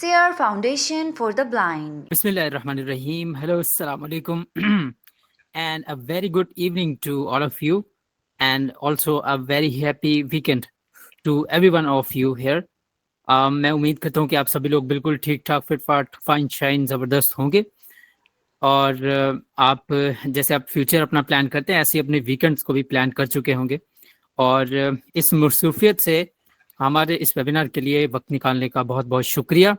SEER Foundation for the Blind. Bismillahirrahmanirrahim. Hello, Assalamu alaikum. And a very good evening to all of you, and also a very happy weekend to every one of you here. मैं उम्मीद करता हूँ कि आप सभी लोग बिल्कुल ठीक ठाक फिट फाट फाइन शाइन ज़बरदस्त होंगे और आप जैसे आप फ्यूचर अपना प्लान करते हैं ऐसे ही अपने वीकेंड्स को भी प्लान कर चुके होंगे और इस मसरूफियत से हमारे इस वेबिनार के लिए वक्त निकालने का बहुत बहुत शुक्रिया।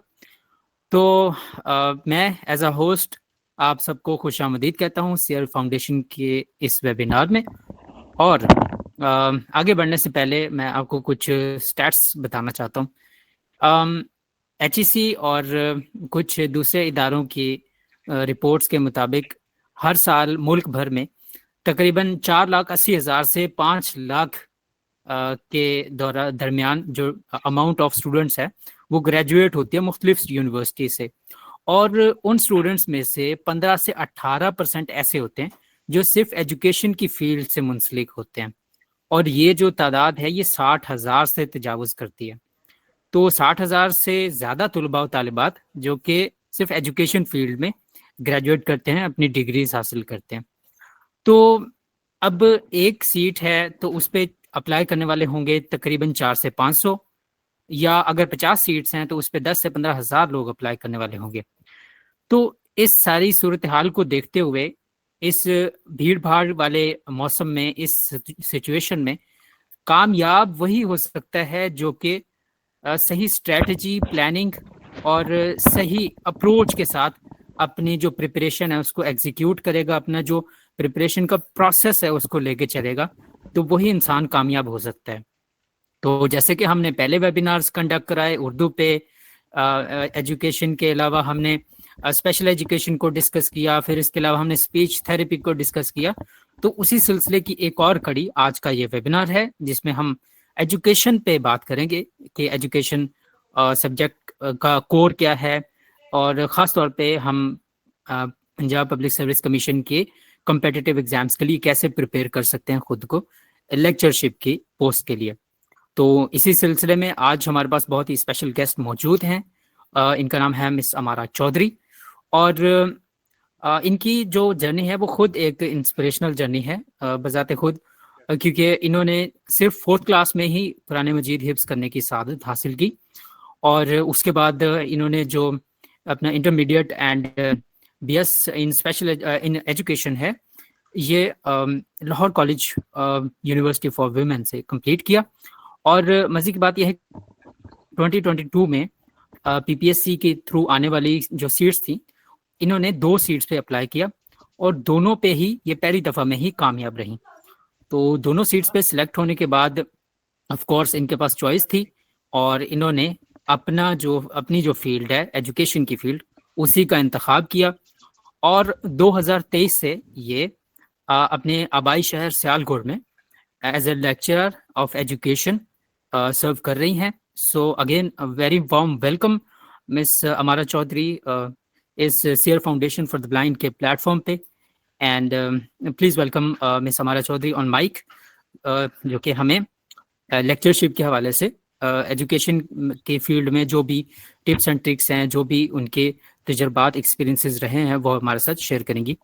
तो मैं एज अ होस्ट आप सबको खुशामदीद कहता हूँ सीआर फाउंडेशन के इस वेबिनार में। और आगे बढ़ने से पहले मैं आपको कुछ स्टैट्स बताना चाहता हूँ। HEC और कुछ दूसरे इदारों की रिपोर्ट्स के मुताबिक हर साल मुल्क भर में तकरीबन 4,80,000 से 5 लाख के दरमियान जो अमाउंट ऑफ स्टूडेंट्स है वो ग्रेजुएट होती है मुख्तलिफ यूनिवर्सिटी से, और उन स्टूडेंट्स में से 15 से 18% ऐसे होते हैं जो सिर्फ एजुकेशन की फील्ड से मुंसलिक होते हैं, और ये जो तादाद है ये 60,000 से तजावुज़ करती है। तो 60,000 से ज़्यादा तलबा व तालिबात जो कि सिर्फ एजुकेशन फील्ड में ग्रेजुएट करते हैं, अपनी डिग्रीज हासिल करते हैं। तो अब एक सीट है तो उस पर अप्लाई करने वाले होंगे तकरीबन 4 से 500, या अगर 50 सीट्स हैं तो उस पर 10 से 15,000 लोग अप्लाई करने वाले होंगे। तो इस सारी सूरत हाल को देखते हुए इस भीड़ भाड़ वाले मौसम में, इस सिचुएशन में कामयाब वही हो सकता है जो कि सही स्ट्रेटजी, प्लानिंग और सही अप्रोच के साथ अपनी जो प्रिपरेशन है उसको एग्जीक्यूट करेगा, अपना जो प्रिपरेशन का प्रोसेस है उसको लेके चलेगा, तो वही इंसान कामयाब हो सकता है। तो जैसे कि हमने पहले वेबिनार्स कंडक्ट कराए उर्दू पे, एजुकेशन के अलावा हमने स्पेशल एजुकेशन को डिस्कस किया, फिर इसके अलावा हमने स्पीच थेरेपी को डिस्कस किया। तो उसी सिलसिले की एक और कड़ी आज का ये वेबिनार है जिसमें हम एजुकेशन पे बात करेंगे कि एजुकेशन सब्जेक्ट का कोर क्या है, और ख़ास तौर पे हम पंजाब पब्लिक सर्विस कमीशन के कम्पिटिटिव एग्जाम्स के लिए कैसे प्रिपेयर कर सकते हैं खुद को लेक्चरशिप की पोस्ट के लिए। तो इसी सिलसिले में आज हमारे पास बहुत ही स्पेशल गेस्ट मौजूद हैं। इनका नाम है मिस अमारा चौधरी, और इनकी जो जर्नी है वो खुद एक इंस्पिरेशनल जर्नी है बजाते खुद, क्योंकि इन्होंने सिर्फ 4th क्लास में ही कुरान मजीद हिफ्ज़ करने की सआदत हासिल की, और उसके बाद इन्होंने जो अपना intermediate and BS in special in education है ये Lahore college university for women से कंप्लीट किया। और मज़े की बात यह है 2022 में PPSC के थ्रू आने वाली जो सीट्स थी इन्होंने 2 सीट्स पे अप्लाई किया, और दोनों पे ही ये पहली दफ़ा में ही कामयाब रही। तो दोनों सीट्स पे सिलेक्ट होने के बाद ऑफ कोर्स इनके पास चॉइस थी, और इन्होंने अपनी जो फील्ड है एजुकेशन की फील्ड उसी का इंतखाब किया, और 2023 से ये अपने आबाई शहर सियालकोट में as a lecturer of education serve कर रही हैं। So again very warm welcome miss Amara Chaudhary इस CR foundation for the blind के प्लेटफॉर्म पे, and please welcome miss Amara Chaudhary on mic, जो कि हमें लेक्चरशिप के हवाले से एजुकेशन के फील्ड में जो भी टिप्स एंड ट्रिक्स हैं, जो भी उनके तजर्बात एक्सपीरियंसेस रहे हैं वो हमारे साथ शेयर करेंगी।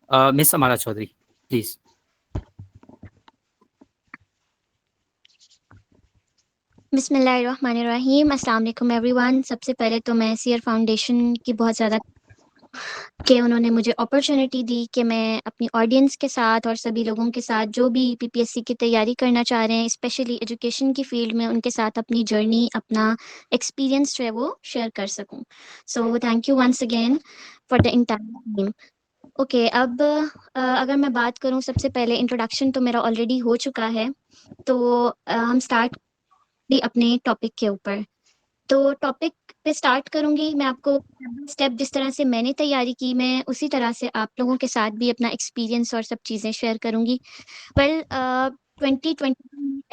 Miss Amara Chaudhary please. बिस्मिल्लाहिर्रहमानिर्रहीम, अस्सलाम वालेकुम एवरीवन। सबसे पहले तो मैं सीआर फाउंडेशन की बहुत ज़्यादा कि उन्होंने मुझे अपॉर्चुनिटी दी कि मैं अपनी ऑडियंस के साथ और सभी लोगों के साथ जो भी PPSC की तैयारी करना चाह रहे हैं स्पेशली एजुकेशन की फील्ड में, उनके साथ अपनी जर्नी, अपना एक्सपीरियंस जो है वो शेयर कर सकूं। So thank you once again for the entire team. Okay, अब अगर मैं बात करूं, सबसे पहले इंट्रोडक्शन तो मेरा ऑलरेडी हो चुका है, तो हम स्टार्ट अपने टॉपिक के ऊपर। तो टॉपिक पे स्टार्ट करूंगी मैं, आपको स्टेप जिस तरह से मैंने तैयारी की मैं उसी तरह से आप लोगों के साथ भी अपना एक्सपीरियंस और सब चीज़ें शेयर करूंगी। वेल 2020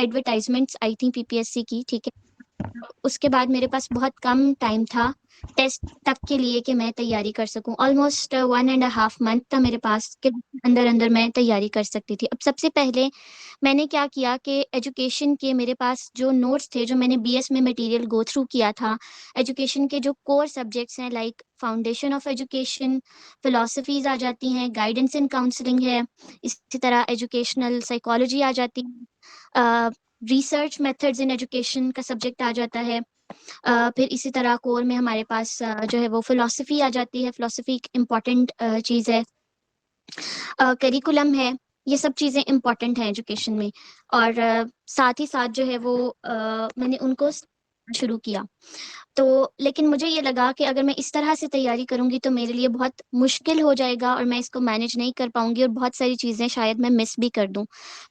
एडवर्टाइजमेंट्स आई थी PPSC की, ठीक है, उसके बाद मेरे पास बहुत कम टाइम था टेस्ट तक के लिए कि मैं तैयारी कर सकूं। ऑलमोस्ट 1.5 मंथ था मेरे पास के अंदर अंदर मैं तैयारी कर सकती थी। अब सबसे पहले मैंने क्या किया कि एजुकेशन के मेरे पास जो नोट्स थे, जो मैंने बीएस में मटेरियल गो थ्रू किया था, एजुकेशन के जो कोर सब्जेक्ट्स हैं like foundation of education, philosophies आ जाती हैं, गाइडेंस एंड काउंसलिंग है, इसी तरह एजुकेशनल साइकोलॉजी आ जाती है, रिसर्च मेथड्स इन एजुकेशन का सब्जेक्ट आ जाता है। फिर इसी तरह कोर में हमारे पास जो है वो फिलॉसफी आ जाती है। फिलॉसफी एक इम्पॉर्टेंट चीज़ है। करिकुलम है, ये सब चीज़ें इम्पॉर्टेंट हैं एजुकेशन में। और साथ ही साथ जो है वो मैंने उनको शुरू किया। तो लेकिन मुझे ये लगा कि अगर मैं इस तरह से तैयारी करूँगी तो मेरे लिए बहुत मुश्किल हो जाएगा और मैं इसको मैनेज नहीं कर पाऊँगी और बहुत सारी चीज़ें शायद मैं मिस भी कर दूँ।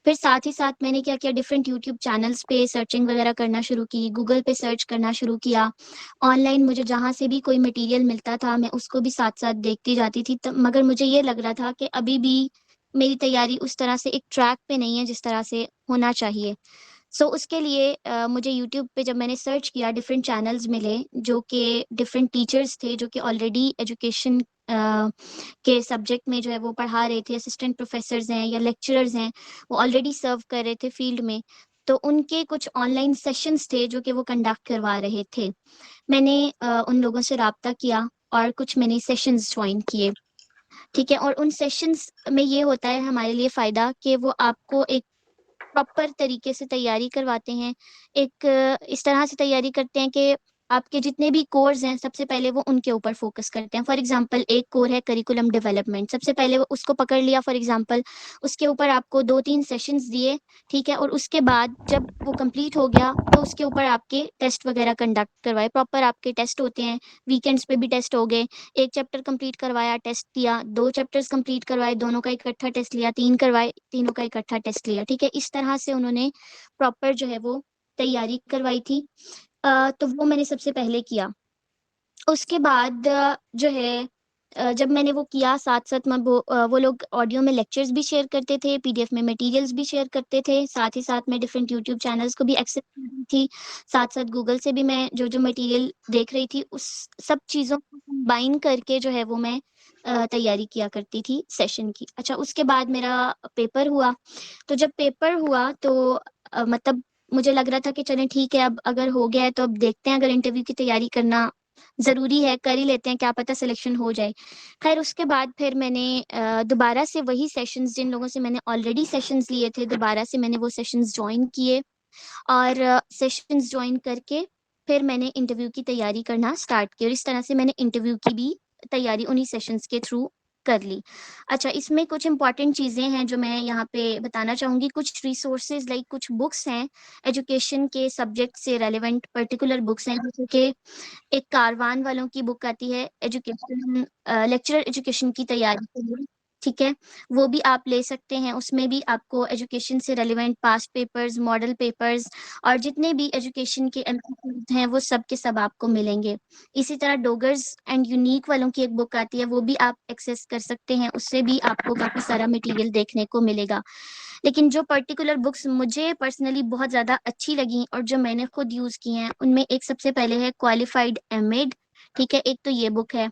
फिर साथ ही साथ मैंने क्या किया, डिफरेंट यूट्यूब चैनल्स पे सर्चिंग वगैरह करना शुरू की, गूगल पे सर्च करना शुरू किया। ऑनलाइन मुझे जहाँ से भी कोई मटीरियल मिलता था मैं उसको भी साथ-साथ देखती जाती थी। त मगर मुझे ये लग रहा था कि अभी भी मेरी तैयारी उस तरह से एक ट्रैक पे नहीं है जिस तरह से होना चाहिए। सो उसके लिए मुझे यूट्यूब पे जब मैंने सर्च किया डिफरेंट चैनल्स मिले जो कि डिफरेंट टीचर्स थे जो कि ऑलरेडी एजुकेशन के सब्जेक्ट में जो है वो पढ़ा रहे थे, असिस्टेंट प्रोफेसर्स हैं या लेक्चरर्स हैं, वो ऑलरेडी सर्व कर रहे थे फील्ड में। तो उनके कुछ ऑनलाइन सेशंस थे जो कि वो कंडक्ट करवा रहे थे। मैंने उन लोगों से राब्ता किया और कुछ मैंने सेशंस ज्वाइन किए, ठीक है? और उन सेशंस में ये होता है हमारे लिए फ़ायदा कि वो आपको एक प्रॉपर तरीके से तैयारी करवाते हैं। एक इस तरह से तैयारी करते हैं कि आपके जितने भी कोर्स हैं, सबसे पहले वो उनके ऊपर फ़ोकस करते हैं। फॉर एग्ज़ाम्पल एक कोर है करिकुलम डेवलपमेंट, सबसे पहले वो उसको पकड़ लिया फॉर एग्ज़ाम्पल, उसके ऊपर आपको 2-3 सेशंस दिए, ठीक है? और उसके बाद जब वो कंप्लीट हो गया, तो उसके ऊपर आपके टेस्ट वगैरह कंडक्ट करवाए। प्रॉपर आपके टेस्ट होते हैं, वीकेंड्स पे भी टेस्ट हो गए। 1 चैप्टर कंप्लीट करवाया, टेस्ट दिया, 2 चैप्टर्स कंप्लीट करवाए, दोनों का इकट्ठा टेस्ट लिया, 3 करवाए, तीनों का इकट्ठा टेस्ट लिया, ठीक है? इस तरह से उन्होंने प्रॉपर जो है वो तैयारी करवाई थी। तो वो मैंने सबसे पहले किया। उसके बाद जो है जब मैंने वो किया साथ-साथ मैं वो लोग ऑडियो में लेक्चर्स भी शेयर करते थे, पीडीएफ में मटीरियल्स भी शेयर करते थे, साथ ही साथ मैं डिफरेंट यूट्यूब चैनल्स को भी एक्सेस कर रही थी। साथ-साथ गूगल से भी मैं जो-जो मटीरियल देख रही थी, उस सब चीज़ों को कंबाइन करके जो है वो मैं तैयारी किया करती थी सेशन की। अच्छा, उसके बाद मेरा पेपर हुआ, तो जब पेपर हुआ तो मतलब मुझे लग रहा था कि चलें ठीक है, अब अगर हो गया है तो अब देखते हैं, अगर इंटरव्यू की तैयारी करना ज़रूरी है, कर ही लेते हैं, क्या पता सिलेक्शन हो जाए। ख़ैर उसके बाद फिर मैंने दोबारा से वही सेशंस जिन लोगों से मैंने ऑलरेडी सेशंस लिए थे, दोबारा से मैंने वो सेशंस जॉइन किए और सेशंस जॉइन करके फिर मैंने इंटरव्यू की तैयारी करना स्टार्ट की और इस तरह से मैंने इंटरव्यू की भी तैयारी उन्हीं सेशंस के थ्रू कर ली। अच्छा, इसमें कुछ इम्पोर्टेंट चीज़ें हैं जो मैं यहाँ पे बताना चाहूँगी। कुछ रिसोर्सेज़ लाइक कुछ बुक्स हैं, एजुकेशन के सब्जेक्ट से रेलेवेंट पर्टिकुलर बुक्स हैं, जैसे कि एक कारवान वालों की बुक आती है एजुकेशन लेक्चरर एजुकेशन की तैयारी के लिए, ठीक है? वो भी आप ले सकते हैं, उसमें भी आपको एजुकेशन से relevant past papers, model papers और जितने भी एजुकेशन के एमसीक्यूज़ हैं, वो सब के सब आपको मिलेंगे। इसी तरह डोगर्स एंड यूनिक वालों की एक बुक आती है, वो भी आप एक्सेस कर सकते हैं, उससे भी आपको काफ़ी सारा मटीरियल देखने को मिलेगा। लेकिन जो पर्टिकुलर बुक्स मुझे पर्सनली बहुत ज़्यादा अच्छी लगी और जो मैंने खुद यूज़ की हैं, उनमें एक सबसे पहले है क्वालिफाइड एमएड, ठीक है? एक तो ये बुक है।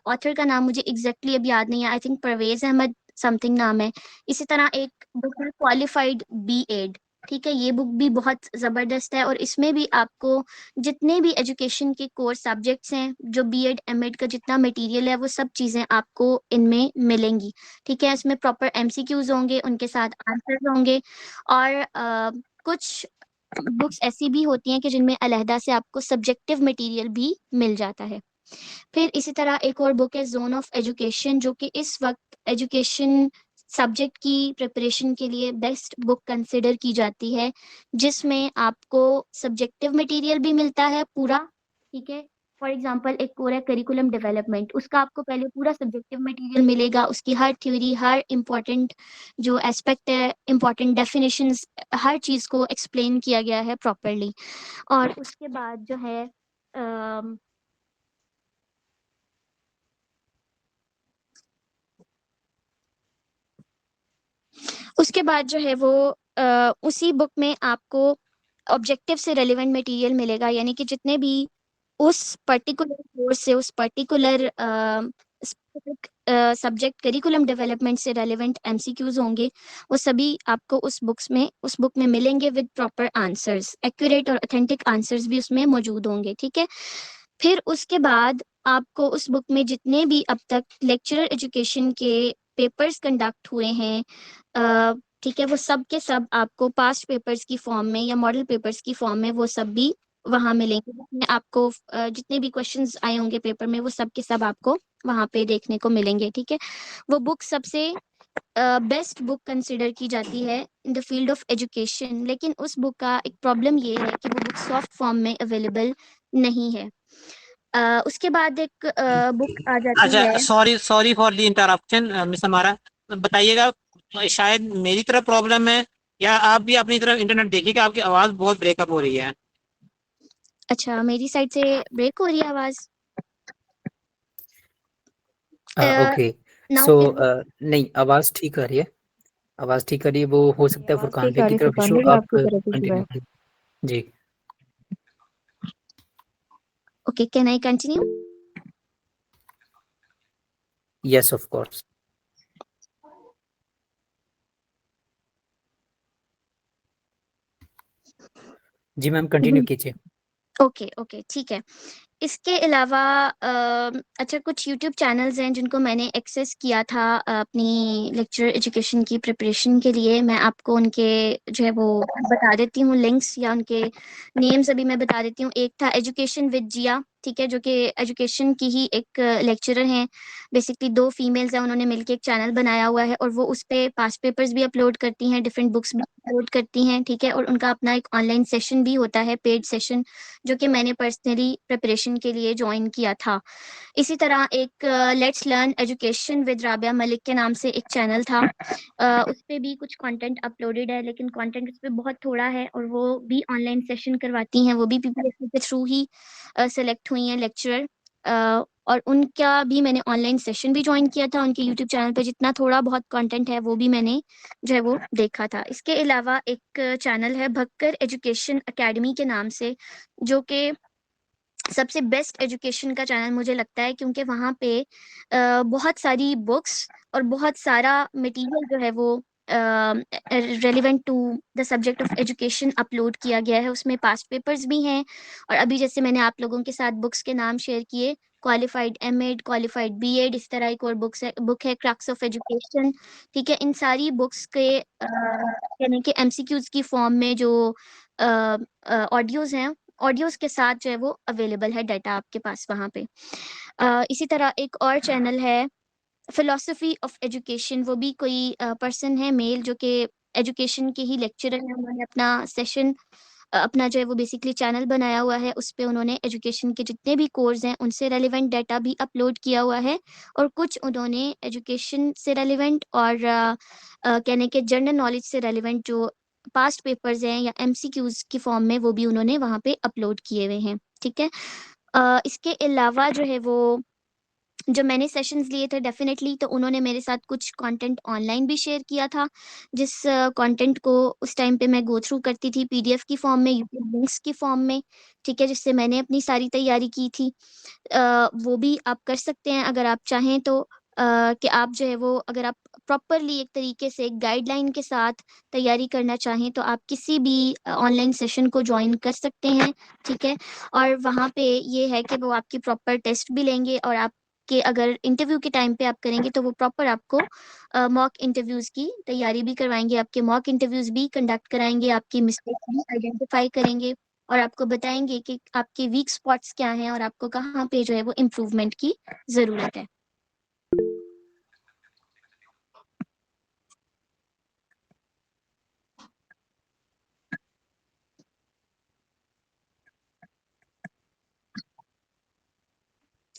ऑथर का नाम मुझे एग्ज़ैक्टली अब याद नहीं है, I think Parvez Ahmed something नाम है। इसी तरह एक बुक है क्वालिफाइड बीएड, ठीक है? ये बुक भी बहुत ज़बरदस्त है और इसमें भी आपको जितने भी एजुकेशन के कोर सब्जेक्ट्स हैं, जो बीएड, एमएड का जितना मटीरियल है, वो सब चीज़ें आपको इनमें मिलेंगी, ठीक है? इसमें प्रॉपर एमसीक्यूज़ होंगे, उनके साथ आंसर्स होंगे और कुछ बुक्स ऐसी भी होती हैं कि जिनमें अलहदा से आपको सब्जेक्टिव मटीरियल भी मिल जाता है। फिर इसी तरह एक और बुक है ज़ोन ऑफ एजुकेशन, जो कि इस वक़्त एजुकेशन सब्जेक्ट की प्रिपरेशन के लिए बेस्ट बुक कंसिडर की जाती है, जिसमें आपको सब्जेक्टिव मटीरियल भी मिलता है पूरा, ठीक है? फॉर एग्ज़ाम्पल एक कोर है करिकुलम डेवलपमेंट, उसका आपको पहले पूरा सब्जेक्टिव मटीरियल मिलेगा, उसकी हर थ्योरी, हर इम्पोर्टेंट जो एस्पेक्ट है, इम्पोर्टेंट डेफिनिशंस, हर चीज़ को एक्सप्लेन किया गया है प्रॉपर्ली। और उसके बाद जो है अम उसके बाद जो है वो उसी बुक में आपको ऑब्जेक्टिव से रेलिवेंट मटेरियल मिलेगा, यानी कि जितने भी उस पर्टिकुलर कोर्स से, उस पर्टिकुलर सब्जेक्ट करिकुलम डेवलपमेंट से रेलिवेंट एमसीक्यूज होंगे, वो सभी आपको उस बुक में मिलेंगे विद प्रॉपर आंसर्स, एक्यूरेट और ऑथेंटिक आंसर्स भी उसमें मौजूद होंगे, ठीक है। फिर उसके बाद आपको उस बुक में जितने भी अब तक लेक्चरर एजुकेशन के पेपर्स कंडक्ट हुए हैं, ठीक है, वो सब के सब आपको पास्ट पेपर्स की फॉर्म में या मॉडल पेपर्स की फॉर्म में वो सब भी वहाँ मिलेंगे, जिसमें आपको जितने भी क्वेश्चंस आए होंगे पेपर में वो सब के सब आपको वहाँ पे देखने को मिलेंगे, ठीक है। वो बुक सबसे बेस्ट बुक कंसिडर की जाती है in the field of education, लेकिन उस बुक का एक प्रॉब्लम ये है कि वो बुक सॉफ्ट फॉर्म में अवेलेबल नहीं है। उसके बाद एक बुक आ जाती अच्छा, है। Sorry sorry for the interruption miss हमारा, बताइएगा शायद मेरी तरफ प्रॉब्लम है या आप भी अपनी तरफ इंटरनेट देखिएगा, आपकी आवाज बहुत ब्रेकअप हो रही है। अच्छा, मेरी साइड से ब्रेक हो रही है आवाज। ओके नाउ सो नहीं, आवाज ठीक आ रही है, आवाज ठीक आ रही है। वो हो सकता है आवाज फुरकान ठीक भाई आ की रही है, तरफ फुरकान इशू, भाई आप आपकी तरफ इशू कंटिन्यू है। करें। जी okay, can I continue? Yes of course. जी मैम कंटिन्यू कीजिए। ओके ओके, ठीक है। इसके अलावा अच्छा, कुछ यूट्यूब चैनल्स हैं जिनको मैंने एक्सेस किया था अपनी लेक्चर एजुकेशन की प्रिपरेशन के लिए। मैं आपको उनके जो है वो बता देती हूँ लिंक्स, या उनके नेम्स अभी मैं बता देती हूँ। एक था एजुकेशन विद जिया, ठीक है, जो कि एजुकेशन की ही एक लेक्चरर हैं। बेसिकली दो फीमेल्स हैं, उन्होंने मिलकर एक चैनल बनाया हुआ है और वो उस पर पास्ट पेपर्स भी अपलोड करती हैं, डिफरेंट बुक्स भी अपलोड करती हैं, ठीक है। और उनका अपना एक ऑनलाइन सेशन भी होता है, पेड सेशन, जो कि मैंने पर्सनली प्रिपरेशन के लिए ज्वाइन किया था। इसी तरह एक let's learn education with Rabia Malik के नाम से एक चैनल था। उस पे भी कुछ कंटेंट अपलोडेड है, लेकिन कंटेंट उस पे बहुत थोड़ा है, और वो भी ऑनलाइन सेशन करवाती हैं, वो भी पीपीएससी के थ्रू ही सेलेक्ट हुई हैं लेक्चरर। और उनका भी मैंने ऑनलाइन सेशन भी ज्वाइन किया था। उनके यूट्यूब चैनल पे जितना थोड़ा बहुत कंटेंट है वो भी मैंने जो है वो देखा था। इसके अलावा एक चैनल है भक्कर एजुकेशन एकेडमी के नाम से, जो कि सबसे बेस्ट एजुकेशन का चैनल मुझे लगता है, क्योंकि वहाँ पे बहुत सारी बुक्स और बहुत सारा मटेरियल जो है वो relevant to the subject of education upload किया गया है। उसमें पास्ट पेपर्स भी हैं, और अभी जैसे मैंने आप लोगों के साथ बुक्स के नाम शेयर किए, क्वालिफाइड एमएड, क्वालिफाइड बीएड, इस तरह एक और बुक है क्रक्स ऑफ एजुकेशन, ठीक है। इन सारी बुक्स के यानी कि एमसीक्यूज की फॉर्म में जो ऑडियोज हैं, ऑडियोज के साथ जो है वो अवेलेबल है डाटा आपके पास वहाँ पे। इसी तरह एक और चैनल है फिलोसफी ऑफ एजुकेशन। वो भी कोई पर्सन है मेल, जो कि एजुकेशन के ही लेक्चरर है। उन्होंने अपना सेशन अपना जो है वो बेसिकली चैनल बनाया हुआ है, उस पे उन्होंने एजुकेशन के जितने भी कोर्स हैं उनसे रेलिवेंट डाटा भी अपलोड किया हुआ है, और कुछ उन्होंने एजुकेशन से रेलिवेंट और कहने के जनरल नॉलेज से रेलिवेंट जो पास्ट पेपर्स हैं या एमसीक्यूज की फॉर्म में, वो भी उन्होंने वहाँ पे अपलोड किए हुए हैं, ठीक है। इसके अलावा जो है वो जो मैंने सेशंस लिए थे, डेफिनेटली तो उन्होंने मेरे साथ कुछ कंटेंट ऑनलाइन भी शेयर किया था, जिस कंटेंट को उस टाइम पे मैं गो थ्रू करती थी पीडीएफ की फॉर्म में, यूट्यूब लिंक्स की फॉर्म में, ठीक है, जिससे मैंने अपनी सारी तैयारी की थी। वो भी आप कर सकते हैं अगर आप चाहें तो, कि आप जो है वो अगर आप प्रॉपरली एक तरीके से एक गाइडलाइन के साथ तैयारी करना चाहें तो आप किसी भी ऑनलाइन सेशन को ज्वाइन कर सकते हैं, ठीक है। और वहाँ पे ये है कि वो आपकी प्रॉपर टेस्ट भी लेंगे, और आप कि अगर इंटरव्यू के टाइम पे आप करेंगे तो वो प्रॉपर आपको मॉक इंटरव्यूज की तैयारी भी करवाएंगे, आपके मॉक इंटरव्यूज भी कंडक्ट कराएंगे, आपकी मिस्टेक्स भी आइडेंटिफाई करेंगे, और आपको बताएंगे कि आपके वीक स्पॉट्स क्या हैं और आपको कहाँ पे जो है वो इम्प्रूवमेंट की ज़रूरत है।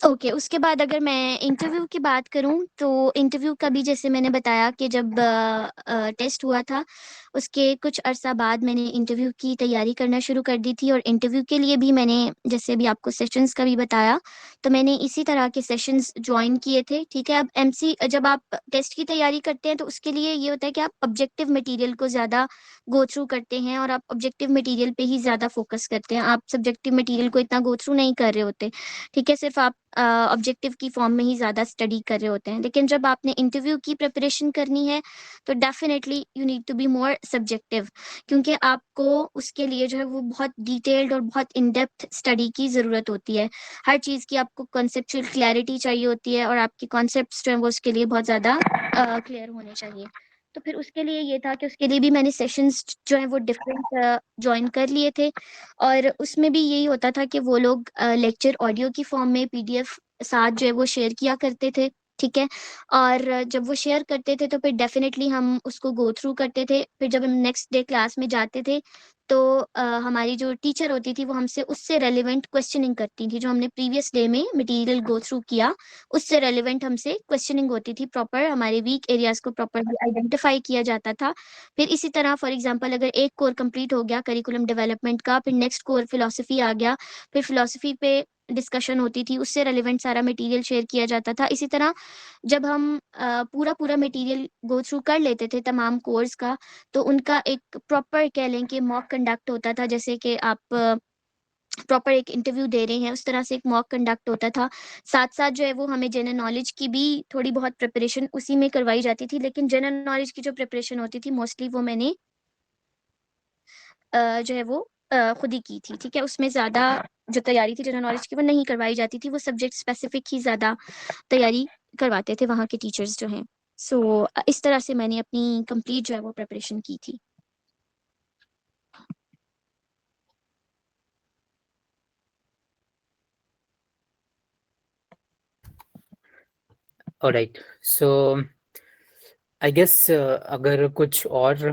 ओके, उसके बाद अगर मैं इंटरव्यू की बात करूँ, तो इंटरव्यू का भी जैसे मैंने बताया कि जब टेस्ट हुआ था, उसके कुछ अरसा बाद मैंने इंटरव्यू की तैयारी करना शुरू कर दी थी और इंटरव्यू के लिए भी मैंने जैसे अभी आपको सेशंस का भी बताया, तो मैंने इसी तरह के सेशंस जॉइन किए थे, ठीक है? अब एमसी जब आप टेस्ट की तैयारी करते हैं, तो उसके लिए ये होता है कि आप ऑब्जेक्टिव मटीरियल को ज़्यादा गो थ्रू करते हैं और आप ऑब्जेक्टिव मटीरियल पे ही ज़्यादा फोकस करते हैं। आप सब्जेक्टिव मटीरियल को इतना गो थ्रू नहीं कर रहे होते, ठीक है? सिर्फ आप ऑब्जेक्टिव की फॉर्म में ही ज़्यादा स्टडी कर रहे होते हैं। लेकिन जब आपने इंटरव्यू की प्रिपरेशन करनी है, तो definitely you need to be more subjective, क्योंकि आपको उसके लिए जो है वो बहुत डिटेल्ड और बहुत इन डेप्थ स्टडी की ज़रूरत होती है। हर चीज़ की आपको कॉन्सेप्चुअल क्लैरिटी चाहिए होती है और आपके कॉन्सेप्ट्स जो हैं वो उसके लिए बहुत ज़्यादा क्लियर होने चाहिए। तो फिर उसके लिए ये था कि उसके लिए भी मैंने सेशंस जो हैं वो डिफरेंट जॉइन कर लिए थे और उसमें भी यही होता था कि वो लोग लेक्चर ऑडियो की फॉर्म में पीडीएफ साथ जो है वो शेयर किया करते थे, ठीक है? और जब वो शेयर करते थे तो फिर डेफ़िनेटली हम उसको गो थ्रू करते थे। फिर जब हम नेक्स्ट डे क्लास में जाते थे, तो हमारी जो टीचर होती थी वो हमसे उससे रेलेवेंट क्वेश्चनिंग करती थी। जो हमने प्रीवियस डे में मटीरियल गो थ्रू किया, उससे रेलेवेंट हमसे क्वेश्चनिंग होती थी। प्रॉपर हमारे वीक एरियाज़ को प्रॉपर्ली आइडेंटिफ़ाई किया जाता था। फिर इसी तरह फॉर एग्जांपल अगर एक कोर कंप्लीट हो गया करिकुलम डेवलपमेंट का, फिर नेक्स्ट कोर फिलॉसफी आ गया, फिर फिलॉसफी पे डिस्कशन होती थी, उससे रिलेवेंट सारा मटेरियल शेयर किया जाता था। इसी तरह जब हम पूरा मटेरियल गो थ्रू कर लेते थे तमाम कोर्स का, तो उनका एक प्रॉपर कह लें कि मॉक कंडक्ट होता था, जैसे कि आप प्रॉपर एक इंटरव्यू दे रहे हैं, उस तरह से एक मॉक कंडक्ट होता था। साथ-साथ जो है वो हमें जनरल नॉलेज की भी थोड़ी बहुत प्रिपरेशन उसी में करवाई जाती थी, लेकिन जनरल नॉलेज की जो प्रिपरेशन होती थी मोस्टली वो मैंने जो है वो खुद ही की थी, ठीक है? उसमें ज़्यादा जो तैयारी थी जनरल नॉलेज की वो नहीं करवाई जाती थी, वो सब्जेक्ट स्पेसिफिक ही ज़्यादा तैयारी करवाते थे वहाँ के टीचर्स जो हैं। सो इस तरह से मैंने अपनी कंप्लीट जो है वो प्रिपरेशन की थी। ऑलराइट, सो आई गेस अगर कुछ और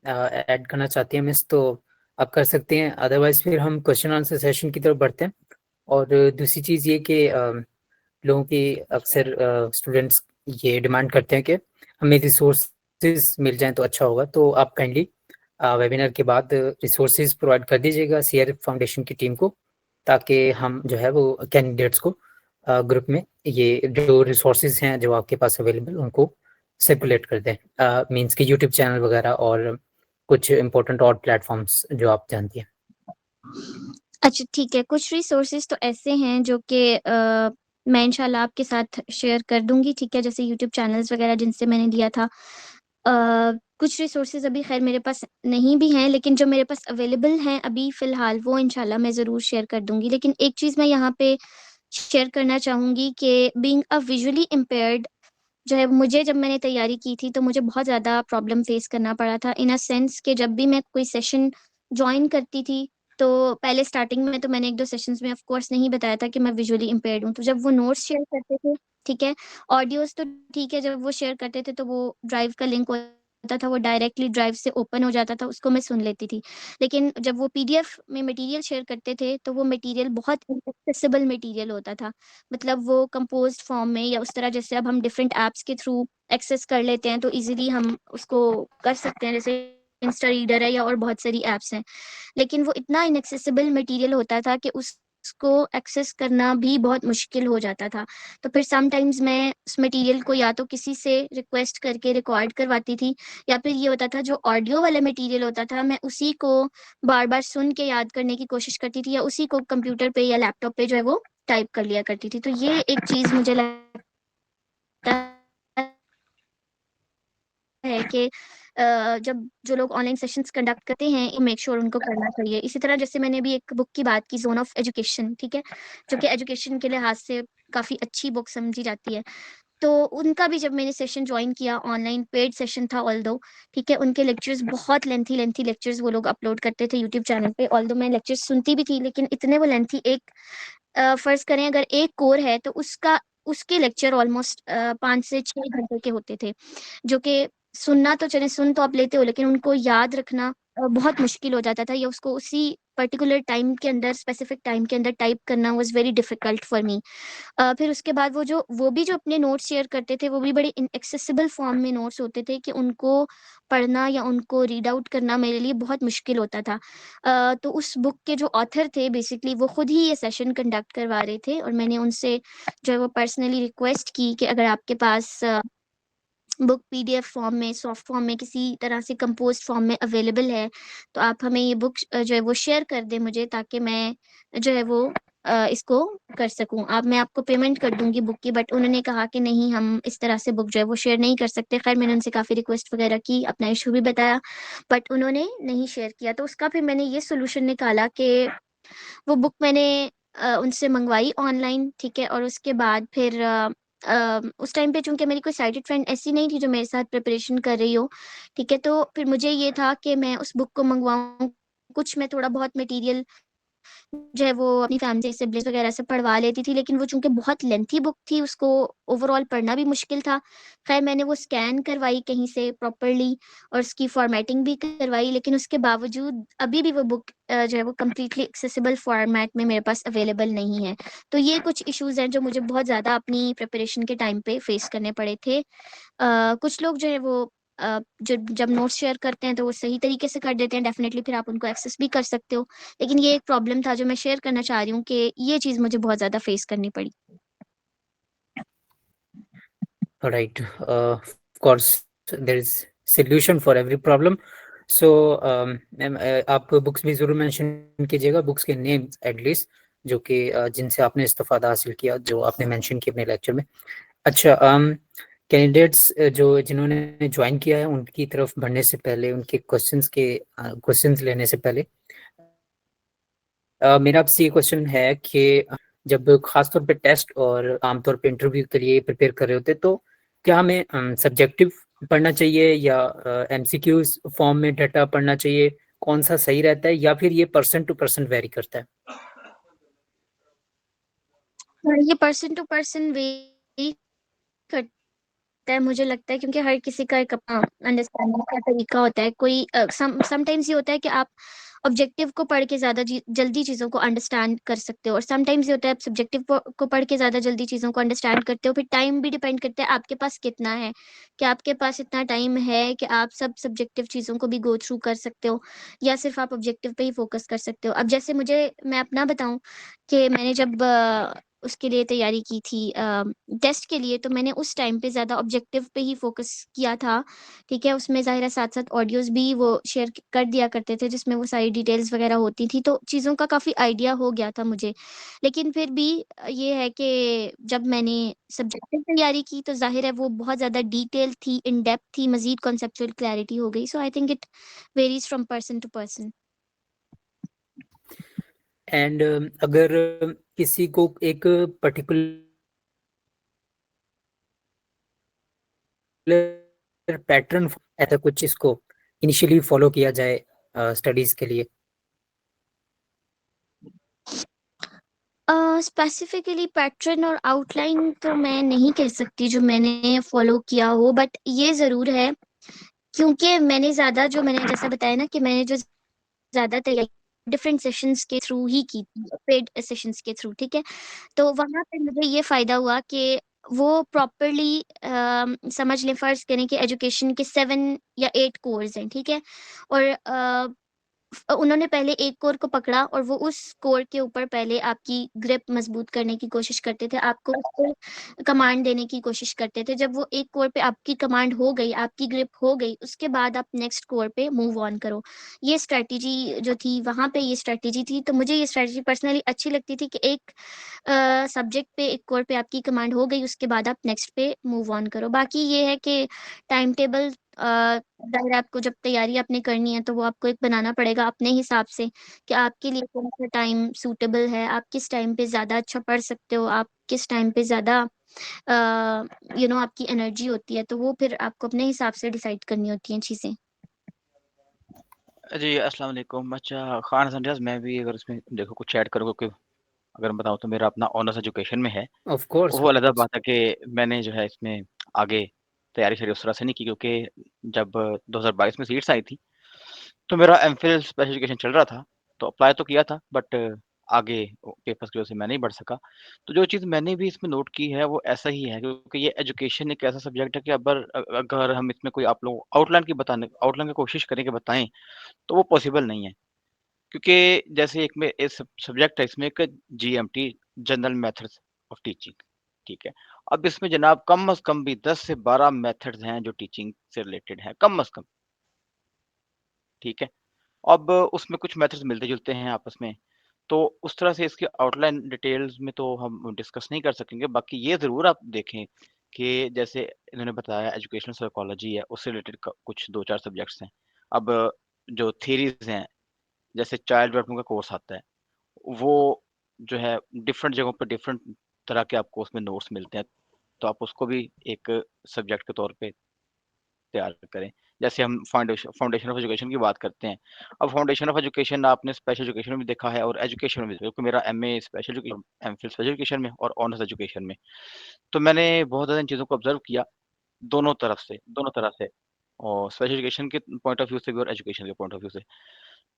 ऐड करना चाहती हैं मिस तो आप कर सकते हैं, अदरवाइज फिर हम क्वेश्चन आंसर सेशन की तरफ बढ़ते हैं। और दूसरी चीज़ ये कि लोगों की अक्सर स्टूडेंट्स ये डिमांड करते हैं कि हमें रिसोर्सेज मिल जाएं तो अच्छा होगा, तो आप काइंडली वेबिनार के बाद रिसोर्सेज प्रोवाइड कर दीजिएगा सीआरएफ फाउंडेशन की टीम को, ताकि हम जो है वो कैंडिडेट्स को ग्रुप में ये जो रिसोर्सेज हैं जो आपके पास अवेलेबल उनको सर्कुलेट कर दें, मीन्स कि यूट्यूब चैनल वगैरह और कुछ इम्पोर्टेंट और प्लेटफॉर्म्स जो आप जानती हैं। अच्छा ठीक है, कुछ रिसोर्सेज़ तो ऐसे हैं जो कि मैं इंशाल्लाह आपके साथ शेयर कर दूँगी, ठीक है? जैसे यूट्यूब चैनल्स वगैरह जिनसे मैंने लिया था। कुछ रिसोर्सेज़ अभी ख़ैर मेरे पास नहीं भी हैं, लेकिन जो मेरे पास अवेलेबल हैं अभी फ़िलहाल वो इंशाल्लाह मैं ज़रूर शेयर कर दूँगी। लेकिन एक चीज़ मैं यहाँ पे शेयर करना चाहूँगी कि बीइंग अ विज़ुअली इम्पेयर्ड जो है मुझे जब मैंने तैयारी की थी तो मुझे बहुत ज़्यादा प्रॉब्लम फ़ेस करना पड़ा था इन अ सेंस कि जब भी मैं कोई सेशन जॉइन करती थी, तो पहले स्टार्टिंग में तो मैंने 1-2 सेशंस में ऑफ कोर्स नहीं बताया था कि मैं विज़ुअली इम्पेयर्ड हूँ। तो जब वो नोट्स शेयर करते थे, ठीक है? ऑडियोज़ तो ठीक है, जब वो शेयर करते थे तो वो ड्राइव का लिंक होता था, वो डायरेक्टली ड्राइव से ओपन हो जाता था, उसको मैं सुन लेती थी। लेकिन जब वो पीडीएफ में मटीरियल शेयर करते थे, तो वो मटीरियल बहुत इनएक्सेसिबल मटीरियल होता था। मतलब वो कंपोज़्ड फॉर्म में या उस तरह जैसे अब हम डिफरेंट ऐप्स के थ्रू एक्सेस कर लेते हैं, तो ईज़िली हम उसको कर सकते हैं, जैसे इंस्टा रीडर है या और बहुत सारी ऐप्स हैं। लेकिन वो इतना इनएक्सेसिबल मटीरियल होता था कि उसको एक्सेस करना भी बहुत मुश्किल हो जाता था। तो फिर समटाइम्स मैं उस मटीरियल को या तो किसी से रिक्वेस्ट करके रिकॉर्ड करवाती थी या फिर ये होता था जो ऑडियो वाला मटीरियल होता था, मैं उसी को बार-बार सुन के याद करने की कोशिश करती थी या उसी को कंप्यूटर पे या लैपटॉप पे जो है वो टाइप कर लिया करती थी। तो ये एक चीज़ मुझे लगता है कि जब जो लोग ऑनलाइन सेशंस कंडक्ट करते हैं, मेक श्योर उनको करना चाहिए। इसी तरह जैसे मैंने अभी एक बुक की बात की ज़ोन ऑफ एजुकेशन, ठीक है? जो कि एजुकेशन के लिहाज़ से काफ़ी अच्छी बुक समझी जाती है। तो उनका भी जब मैंने सेशन जॉइन किया ऑनलाइन पेड सेशन था ऑल्दो, ठीक है? उनके लेक्चर्स बहुत लेंथी लेक्चर्स वो लोग अपलोड करते थे यूट्यूब चैनल पे। ऑल्दो मैं लेक्चर्स सुनती भी थी, लेकिन इतने वो लेंथी एक फ़र्ज़ करें अगर एक कोर है तो उसके लेक्चर ऑलमोस्ट 5 से 6 घंटे के होते थे, जो कि सुनना तो चले, सुन तो आप लेते हो, लेकिन उनको याद रखना बहुत मुश्किल हो जाता था, या उसको उसी पर्टिकुलर टाइम के अंदर, स्पेसिफिक टाइम के अंदर टाइप करना was very difficult for me. फिर उसके बाद वो भी जो अपने नोट्स शेयर करते थे, वो भी बड़े इनएक्सेसिबल फ़ॉर्म में नोट्स होते थे कि उनको पढ़ना या उनको रीड आउट करना मेरे लिए बहुत मुश्किल होता था। तो उस बुक के जो ऑथर थे बेसिकली वो खुद ही ये सेशन कंडक्ट करवा रहे थे, और मैंने उनसे जो है वो पर्सनली रिक्वेस्ट की कि अगर आपके पास बुक पीडीएफ फॉर्म में, सॉफ्ट फॉर्म में, किसी तरह से कंपोज़्ड फॉर्म में अवेलेबल है, तो आप हमें ये बुक जो है वो शेयर कर दें मुझे, ताकि मैं जो है वो इसको कर सकूँ। मैं आपको पेमेंट कर दूँगी बुक की, बट उन्होंने कहा कि नहीं, हम इस तरह से बुक जो है वो शेयर नहीं कर सकते। ख़ैर मैंने उनसे काफ़ी रिक्वेस्ट वग़ैरह की, अपना इश्यू भी बताया, बट उन्होंने नहीं शेयर किया। तो उसका फिर मैंने ये सॉल्यूशन निकाला कि वो बुक मैंने उनसे मँगवाई ऑनलाइन, ठीक है? और उसके बाद फिर उस टाइम पे चूँकि मेरी कोई साइटेड फ्रेंड ऐसी नहीं थी जो मेरे साथ प्रिपरेशन कर रही हो, ठीक है? तो फिर मुझे ये था कि मैं उस बुक को मँगवाऊँ, कुछ मैं थोड़ा बहुत मटीरियल जो है वो अपनी फैमिली सिबलिंग्स वगैरह से पढ़वा लेती थी, लेकिन वो चूँकि बहुत लेंथी बुक थी, उसको ओवरऑल पढ़ना भी मुश्किल था। ख़ैर मैंने वो स्कैन करवाई कहीं से प्रॉपर्ली और उसकी फ़ॉर्मेटिंग भी करवाई, लेकिन उसके बावजूद अभी भी वो बुक जो है वो कंप्लीटली एक्सेसिबल फ़ॉर्मेट में मेरे पास अवेलेबल नहीं है। तो ये कुछ इश्यूज़ हैं जो मुझे बहुत ज़्यादा अपनी प्रिपरेशन के टाइम पे फ़ेस करने पड़े थे। कुछ लोग जो है वो जो जब नोट्स शेयर करते हैं तो वो सही तरीके से कर देते हैं, डेफ़िनेटली फिर आप उनको एक्सेस भी कर सकते हो। लेकिन ये एक प्रॉब्लम था जो मैं शेयर करना चाह रही हूँ कि ये चीज़ मुझे बहुत ज़्यादा फ़ेस करनी पड़ी। Right. Of course, there is solution for every problem. So, ma'am आप बुक्स भी ज़रूर मेंशन कीजिएगा, बुक्स के नेम्स एटलीस्ट, जो कि जिनसे आपने इस्तिफ़ादा हासिल किया, जो आपने मेंशन किया अपने लेक्चर में। अच्छा, कैंडिडेट्स जिन्होंने ज्वाइन किया है, उनकी तरफ बढ़ने से पहले, उनके क्वेश्चंस लेने से पहले मेरा आपसे ये क्वेश्चन है कि जब खास तौर पे टेस्ट और आमतौर पे इंटरव्यू के लिए प्रिपेयर कर रहे होते, तो क्या हमें सब्जेक्टिव पढ़ना चाहिए या एमसीक्यूज फॉर्म में डाटा पढ़ना चाहिए? कौन सा सही रहता है, या फिर ये पर्सन टू पर्सन वेरी करता है? ये पर्सन टू पर्सन वेरी करता है, मुझे लगता है, क्योंकि हर किसी का एक अपना अंडरस्टैंडिंग का तरीका होता है। कोई समटाइम्स ये होता है कि आप ऑब्जेक्टिव को पढ़ के ज़्यादा जल्दी चीज़ों को अंडरस्टैंड कर सकते हो, और समटाइम्स ये होता है आप सब्जेक्टिव को पढ़ के ज़्यादा जल्दी चीज़ों को अंडरस्टैंड करते हो। फिर टाइम भी डिपेंड करता है आपके पास कितना है, कि आपके पास इतना टाइम है कि आप सब सब्जेक्टिव चीज़ों को भी गो थ्रू कर सकते हो, या सिर्फ आप ऑब्जेक्टिव पे ही फोकस कर सकते हो। अब जैसे मैं अपना बताऊं कि मैंने जब उसके लिए तैयारी की थी टेस्ट के लिए, तो मैंने उस टाइम पे ज़्यादा ऑब्जेक्टिव पे ही फ़ोकस किया था, ठीक है? उसमें ज़ाहिर है साथ-साथ ऑडियोज़ भी वो शेयर कर दिया करते थे, जिसमें वो सारी डिटेल्स वग़ैरह होती थी, तो चीज़ों का काफ़ी आइडिया हो गया था मुझे। लेकिन फिर भी ये है कि जब मैंने सब्जेक्टिव तैयारी की, तो ज़ाहिर है वो बहुत ज़्यादा डिटेल थी, इन डेप्थ थी, मज़ीद कॉन्सेप्चुअल क्लैरिटी हो गई। So I think it varies from person to person. And अगर किसी को एक पर्टिकुलर पैटर्न, ऐसा कुछ इसको इनिशियली फॉलो किया जाए स्टडीज के लिए? स्पेसिफिकली पैटर्न और आउटलाइन तो मैं नहीं कह सकती जो मैंने फॉलो किया हो, बट ये ज़रूर है, क्योंकि मैंने जैसा बताया ना कि मैंने जो ज़्यादा तैयारी डिफरेंट सेशंस के थ्रू ही की थी, पेड सेशंस के थ्रू, ठीक है? तो वहाँ पे मुझे ये फ़ायदा हुआ कि वो प्रॉपर्ली समझ लें, फ़र्ज़ करें कि एजुकेशन के 7 या 8 कोर्स हैं, ठीक है? और उन्होंने पहले एक कोर को पकड़ा और वो उस कोर के ऊपर पहले आपकी ग्रिप मज़बूत करने की कोशिश करते थे, आपको उसको कमांड देने की कोशिश करते थे। जब वो एक कोर पे आपकी कमांड हो गई, आपकी ग्रिप हो गई, उसके बाद आप नेक्स्ट कोर पे मूव ऑन करो। ये स्ट्रैटेजी जो थी, वहाँ पे ये स्ट्रैटेजी थी, तो मुझे ये स्ट्रैटेजी पर्सनली अच्छी लगती थी कि एक सब्जेक्ट पे, एक कोर पे आपकी कमांड हो गई, उसके बाद आप नेक्स्ट पे मूव ऑन करो। बाकी ये है कि टाइम टेबल ज़ाहिर है आपको जब तैयारी आपने करनी है, तो वो आपको एक बनाना पड़ेगा अपने हिसाब से कि आपके लिए कौन-सा टाइम सूटेबल है, आप किस टाइम पे ज़्यादा अच्छा पढ़ सकते हो, आप किस टाइम पे ज़्यादा आपकी एनर्जी होती है, तो वो फिर आपको अपने हिसाब से डिसाइड करनी होती हैं चीज़ें। जी, अस्सलाम वालेकुम। अच्छा, ख़ान हसन रियाज़, मैं भी अगर इसमें देखो कुछ ऐड करूँ, क्योंकि अगर मैं बताऊँ तो मेरा अपना ऑनर्स एजुकेशन में है। ऑफ कोर्स, वो अलग बात है कि मैंने जो है इसमें आगे तैयारी शरी उस तरह से नहीं की, क्योंकि जब 2022 में सीट्स आई थी तो मेरा एमफिल स्पेशल एजुकेशन चल रहा था, तो अप्लाई तो किया था, बट आगे पेपर्स की वजह से मैं नहीं बढ़ सका। तो जो चीज़ मैंने भी इसमें नोट की है वो ऐसा ही है, क्योंकि ये एजुकेशन एक ऐसा सब्जेक्ट है कि अगर हम इसमें कोई आप लोग आउटलाइन की कोशिश करें कि बताएं, तो वो पॉसिबल नहीं है। क्योंकि जैसे एक में इस सब्जेक्ट है, इसमें एक GMT, general methods of teaching, ठीक है। अब इसमें जनाब कम अज कम भी 10 से 12 मेथड्स हैं जो टीचिंग से रिलेटेड हैं, कम अज कम, ठीक है। अब उसमें कुछ मेथड्स मिलते जुलते हैं आपस में, तो उस तरह से इसकी आउटलाइन डिटेल्स में तो हम डिस्कस नहीं कर सकेंगे। बाकी ये ज़रूर आप देखें कि जैसे इन्होंने बताया एजुकेशनल साइकोलॉजी है, उससे रिलेटेड कुछ 2-4 सब्जेक्ट्स हैं। अब जो थ्योरीज हैं, जैसे चाइल्ड डेवलपमेंट का कोर्स आता है, वो जो है डिफरेंट जगहों पर डिफरेंट तरह के आपको उसमें नोट्स मिलते हैं, तो आप उसको भी एक सब्जेक्ट के तौर पे तैयार करें। जैसे हम फाउंडेशन ऑफ एजुकेशन की बात करते हैं, अब फाउंडेशन ऑफ एजुकेशन आपने स्पेशल एजुकेशन में भी देखा है और एजुकेशन में भी, क्योंकि मेरा MA special education, MPhil special education में और ऑनर्स एजुकेशन में, तो मैंने बहुत ज़्यादा इन चीज़ों को ऑब्जर्व किया दोनों तरह से, और स्पेशल एजुकेशन के पॉइंट ऑफ व्यू से भी और एजुकेशन के पॉइंट ऑफ व्यू से।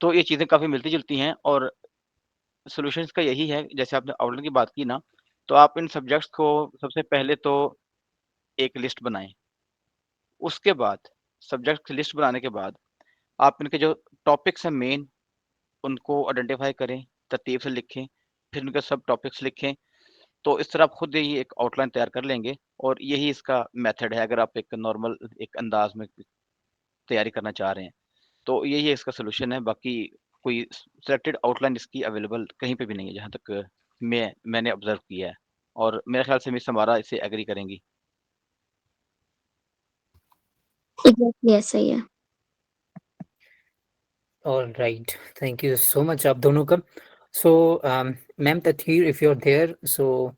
तो ये चीज़ें काफ़ी मिलती-जुलती हैं, और सॉल्यूशन इसका यही है, जैसे आपने आउटलाइन की बात की ना, तो आप इन सब्जेक्ट्स को सबसे पहले तो एक लिस्ट बनाएँ। उसके बाद सब्जेक्ट की लिस्ट बनाने के बाद आप इनके जो टॉपिक्स हैं मेन, उनको आइडेंटिफाई करें, तरतीब से लिखें, फिर उनके सब टॉपिक्स लिखें। तो इस तरह आप खुद ही एक आउटलाइन तैयार कर लेंगे, और यही इसका मेथड है अगर आप एक नॉर्मल एक अंदाज में तैयारी करना चाह रहे हैं। तो यही इसका सॉल्यूशन है। बाकी कोई सिलेक्टेड आउटलाइन इसकी अवेलेबल कहीं पे भी नहीं है, जहाँ तक मैंने ऑब्जर्व किया है, और मेरे ख्याल से मिस हमारा इसे एग्री करेंगी। एग्जैक्टली ऐसा ही है। All right. Thank you so much, आप दोनों का. So, ma'am Tathir, if you're there, so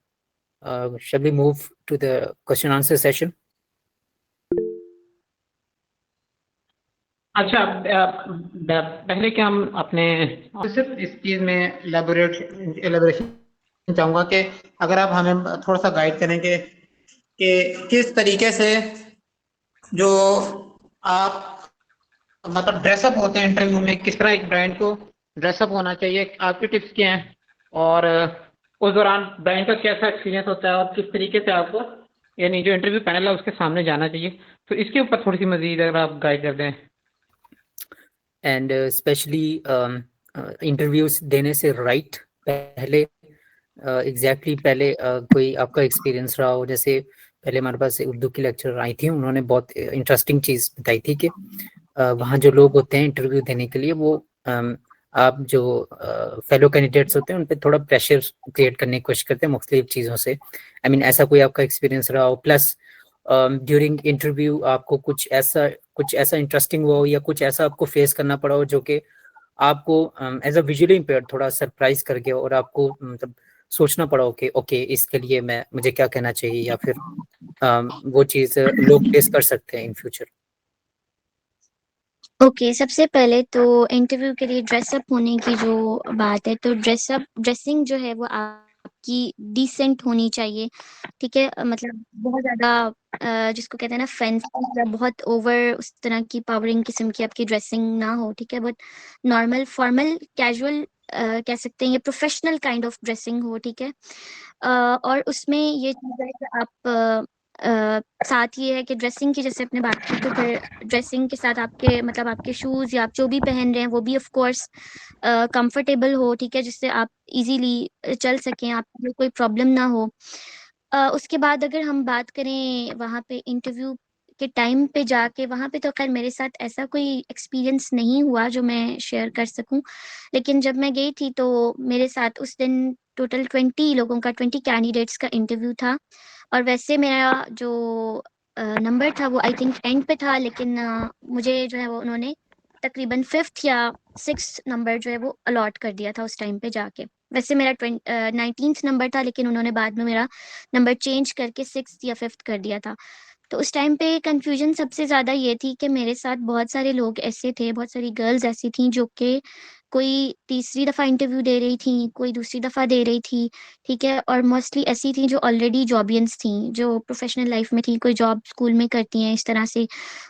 shall we move to the question answer session? अच्छा, पहले कि हम अपने सिर्फ इस चीज में एलेबोरेशन चाहूंगा कि अगर आप हमें थोड़ा सा गाइड करेंगे कि किस तरीके से जो आप मतलब ड्रेसअप होते हैं इंटरव्यू में, किस तरह एक ब्रांड को ड्रेसअप होना चाहिए, आपके टिप्स क्या हैं, और उस दौरान ब्रांड का कैसा एक्सपीरियंस होता है, और किस तरीके से आपको यानी जो इंटरव्यू पैनल है उसके सामने जाना चाहिए, तो इसके ऊपर थोड़ी सी मजीद अगर आप गाइड कर दें. एंड स्पेशली इंटरव्यूज देने से राइट पहले एग्जैक्टली पहले कोई आपका एक्सपीरियंस रहा हो. जैसे पहले हमारे पास उर्दू की लेक्चर आई थी, उन्होंने बहुत इंटरेस्टिंग चीज़ बताई थी कि वहाँ जो लोग होते हैं इंटरव्यू देने के लिए, वो आप जो फेलो कैंडिडेट्स होते हैं उन पर थोड़ा प्रेशर क्रिएट करने की कोशिश करते हैं मुख्तलिफ चीज़ों से. आई मीन ऐसा कोई आपका एक्सपीरियंस रहा हो, प्लस ड्यूरिंग इंटरव्यू आपको कुछ ऐसा इंटरेस्टिंग हुआ हो, या कुछ ऐसा आपको फेस करना पड़ा हो जो कि आपको एज अ विजुअली इम्पेयर्ड थोड़ा सरप्राइज कर गया, और आपको मतलब सोचना पड़ा हो कि ओके इसके लिए मुझे क्या कहना चाहिए, या फिर वो चीज़ लोग फेस कर सकते हैं इन फ्यूचर. ओके, सबसे पहले तो इंटरव्यू के लिए ड्रेसअप होने की जो बात है, तो ड्रेसिंग जो है वो आपकी डिसेंट होनी चाहिए, ठीक है. मतलब बहुत ज़्यादा जिसको कहते हैं ना फैंसी या बहुत ओवर उस तरह की पावरिंग किस्म की आपकी ड्रेसिंग ना हो, ठीक है. बहुत नॉर्मल, फॉर्मल, कैजुअल कह सकते हैं, ये प्रोफेशनल काइंड ऑफ ड्रेसिंग हो, ठीक है. और उसमें ये चीज़ है कि आप साथ ये है कि ड्रेसिंग की जैसे आपने बात की, तो फिर ड्रेसिंग के साथ आपके मतलब आपके शूज़ या आप जो भी पहन रहे हैं वो भी ऑफ कोर्स कंफर्टेबल हो, ठीक है, जिससे आप इजीली चल सकें, आपको कोई प्रॉब्लम ना हो. उसके बाद अगर हम बात करें वहाँ पे इंटरव्यू के टाइम पे जाके, वहाँ पे तो खैर मेरे साथ ऐसा कोई एक्सपीरियंस नहीं हुआ जो मैं शेयर कर सकूं, लेकिन जब मैं गई थी तो मेरे साथ उस दिन टोटल 20 लोगों का, 20 कैंडिडेट्स का इंटरव्यू था. और वैसे मेरा जो नंबर था वो आई थिंक एंड पे था, लेकिन मुझे जो है वो उन्होंने तकरीबन 5th या 6th नंबर जो है वो अलॉट कर दिया था उस टाइम पे जाके. वैसे मेरा 19th नंबर था, लेकिन उन्होंने बाद में मेरा नंबर चेंज करके 6th या 5th कर दिया था. तो उस टाइम पे कन्फ्यूजन सबसे ज़्यादा ये थी कि मेरे साथ बहुत सारे लोग ऐसे थे, बहुत सारी गर्ल्स ऐसी थीं जो कि कोई तीसरी दफ़ा इंटरव्यू दे रही थी, कोई दूसरी दफ़ा दे रही थी, ठीक है? और मोस्टली ऐसी थी जो ऑलरेडी जॉबियंस थीं, जो प्रोफ़ेशनल लाइफ़ में थी, कोई जॉब स्कूल में करती हैं इस तरह से,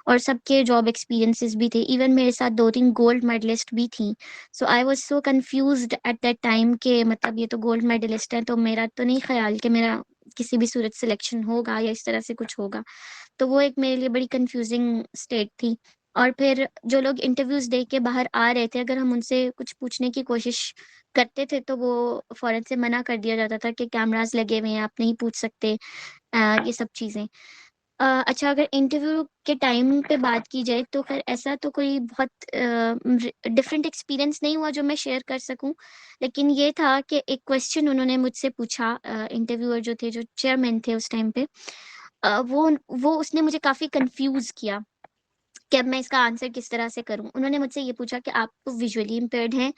और सबके जॉब एक्सपीरियंसेस भी थे। इवन मेरे साथ 2-3 गोल्ड मेडलिस्ट भी थीं। So I was so confused at that time कि मतलब ये तो गोल्ड मेडलिस्ट हैं, तो मेरा तो नहीं ख़्याल कि मेरा किसी भी सूरत सिलेक्शन होगा या इस तरह से कुछ होगा। तो वो एक मेरे लिए बड़ी कन्फ्यूज़िंग स्टेट थी। और फिर जो लोग इंटरव्यूज़ दे के बाहर आ रहे थे, अगर हम उनसे कुछ पूछने की कोशिश करते थे, तो वो फ़ौरन से मना कर दिया जाता था कि कैमराज़ लगे हुए हैं, आप नहीं पूछ सकते, ये सब चीज़ें। अच्छा, अगर इंटरव्यू के टाइम पे बात की जाए, तो ख़ैर ऐसा तो कोई बहुत डिफरेंट एक्सपीरियंस नहीं हुआ जो मैं शेयर कर सकूँ। लेकिन ये था कि एक क्वेश्चन उन्होंने मुझसे पूछा, इंटरव्यूअर जो थे, जो चेयरमैन थे उस टाइम पे, वो उसने मुझे काफ़ी कन्फ्यूज़ किया कि अब मैं इसका आंसर किस तरह से करूँ? उन्होंने मुझसे ये पूछा कि आप विजुअली इम्पेयर्ड हैं,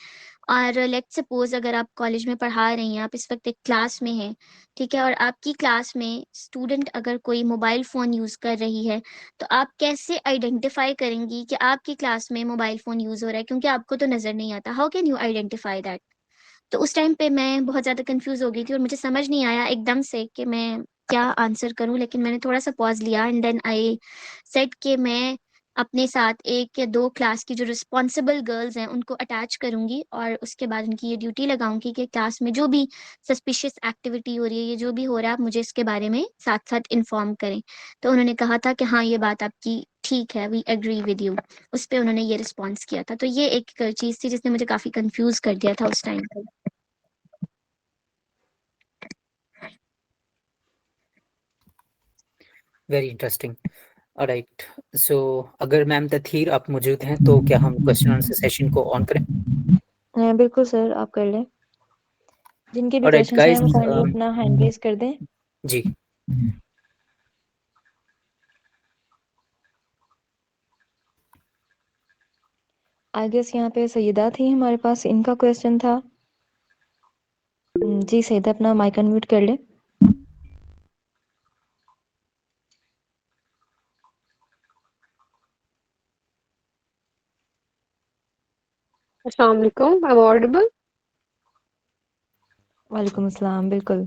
और लेट्स सपोज़ अगर आप कॉलेज में पढ़ा रही हैं, आप इस वक़्त एक क्लास में हैं, ठीक है? और आपकी क्लास में स्टूडेंट अगर कोई मोबाइल फ़ोन यूज़ कर रही है, तो आप कैसे आइडेंटिफ़ाई करेंगी कि आपकी क्लास में मोबाइल फ़ोन यूज़ हो रहा है? क्योंकि आपको तो नज़र नहीं आता। How can you identify that? तो उस टाइम पे मैं बहुत ज़्यादा कन्फ्यूज़ हो गई थी और मुझे समझ नहीं आया एकदम से कि मैं क्या आंसर करूँ, लेकिन मैंने थोड़ा-सा पॉज़ लिया एंड देन आई सेड कि मैं अपने साथ 1 या 2 क्लास की जो रिस्पॉन्सिबल गर्ल्स हैं, उनको अटैच करूँगी और उसके बाद उनकी ये ड्यूटी लगाऊँगी कि क्लास में जो भी सस्पिशियस एक्टिविटी हो रही है, ये जो भी हो रहा है, आप मुझे इसके बारे में साथ-साथ इन्फॉर्म करें। तो उन्होंने कहा था कि हाँ, ये बात आपकी ठीक है, वी एग्री विद यू। उस पे उन्होंने ये रिस्पॉन्स किया था। तो ये एक चीज़ थी जिसने मुझे काफ़ी कन्फ्यूज़ कर दिया था उस टाइम पे। Very interesting. ऑलराइट, सो अगर मैम तथीर आप मौजूद हैं, तो क्या हम क्वेश्चन आंसर सेशन को ऑन करें? बिल्कुल सर, आप कर लें। जिनके भी ऑलराइट क्वेश्चंस हैं गाइस, वो काइंडली अपना हैंड रेज़ कर दें। जी। आई गेस यहाँ पे सईदा थी हमारे पास, इनका क्वेश्चन था। जी सईदा, अपना माइक अनम्यूट कर लें। अस्सलाम वालेकुम, आई एम ऑडिबल? वालेकुम अस्सलाम, बिल्कुल।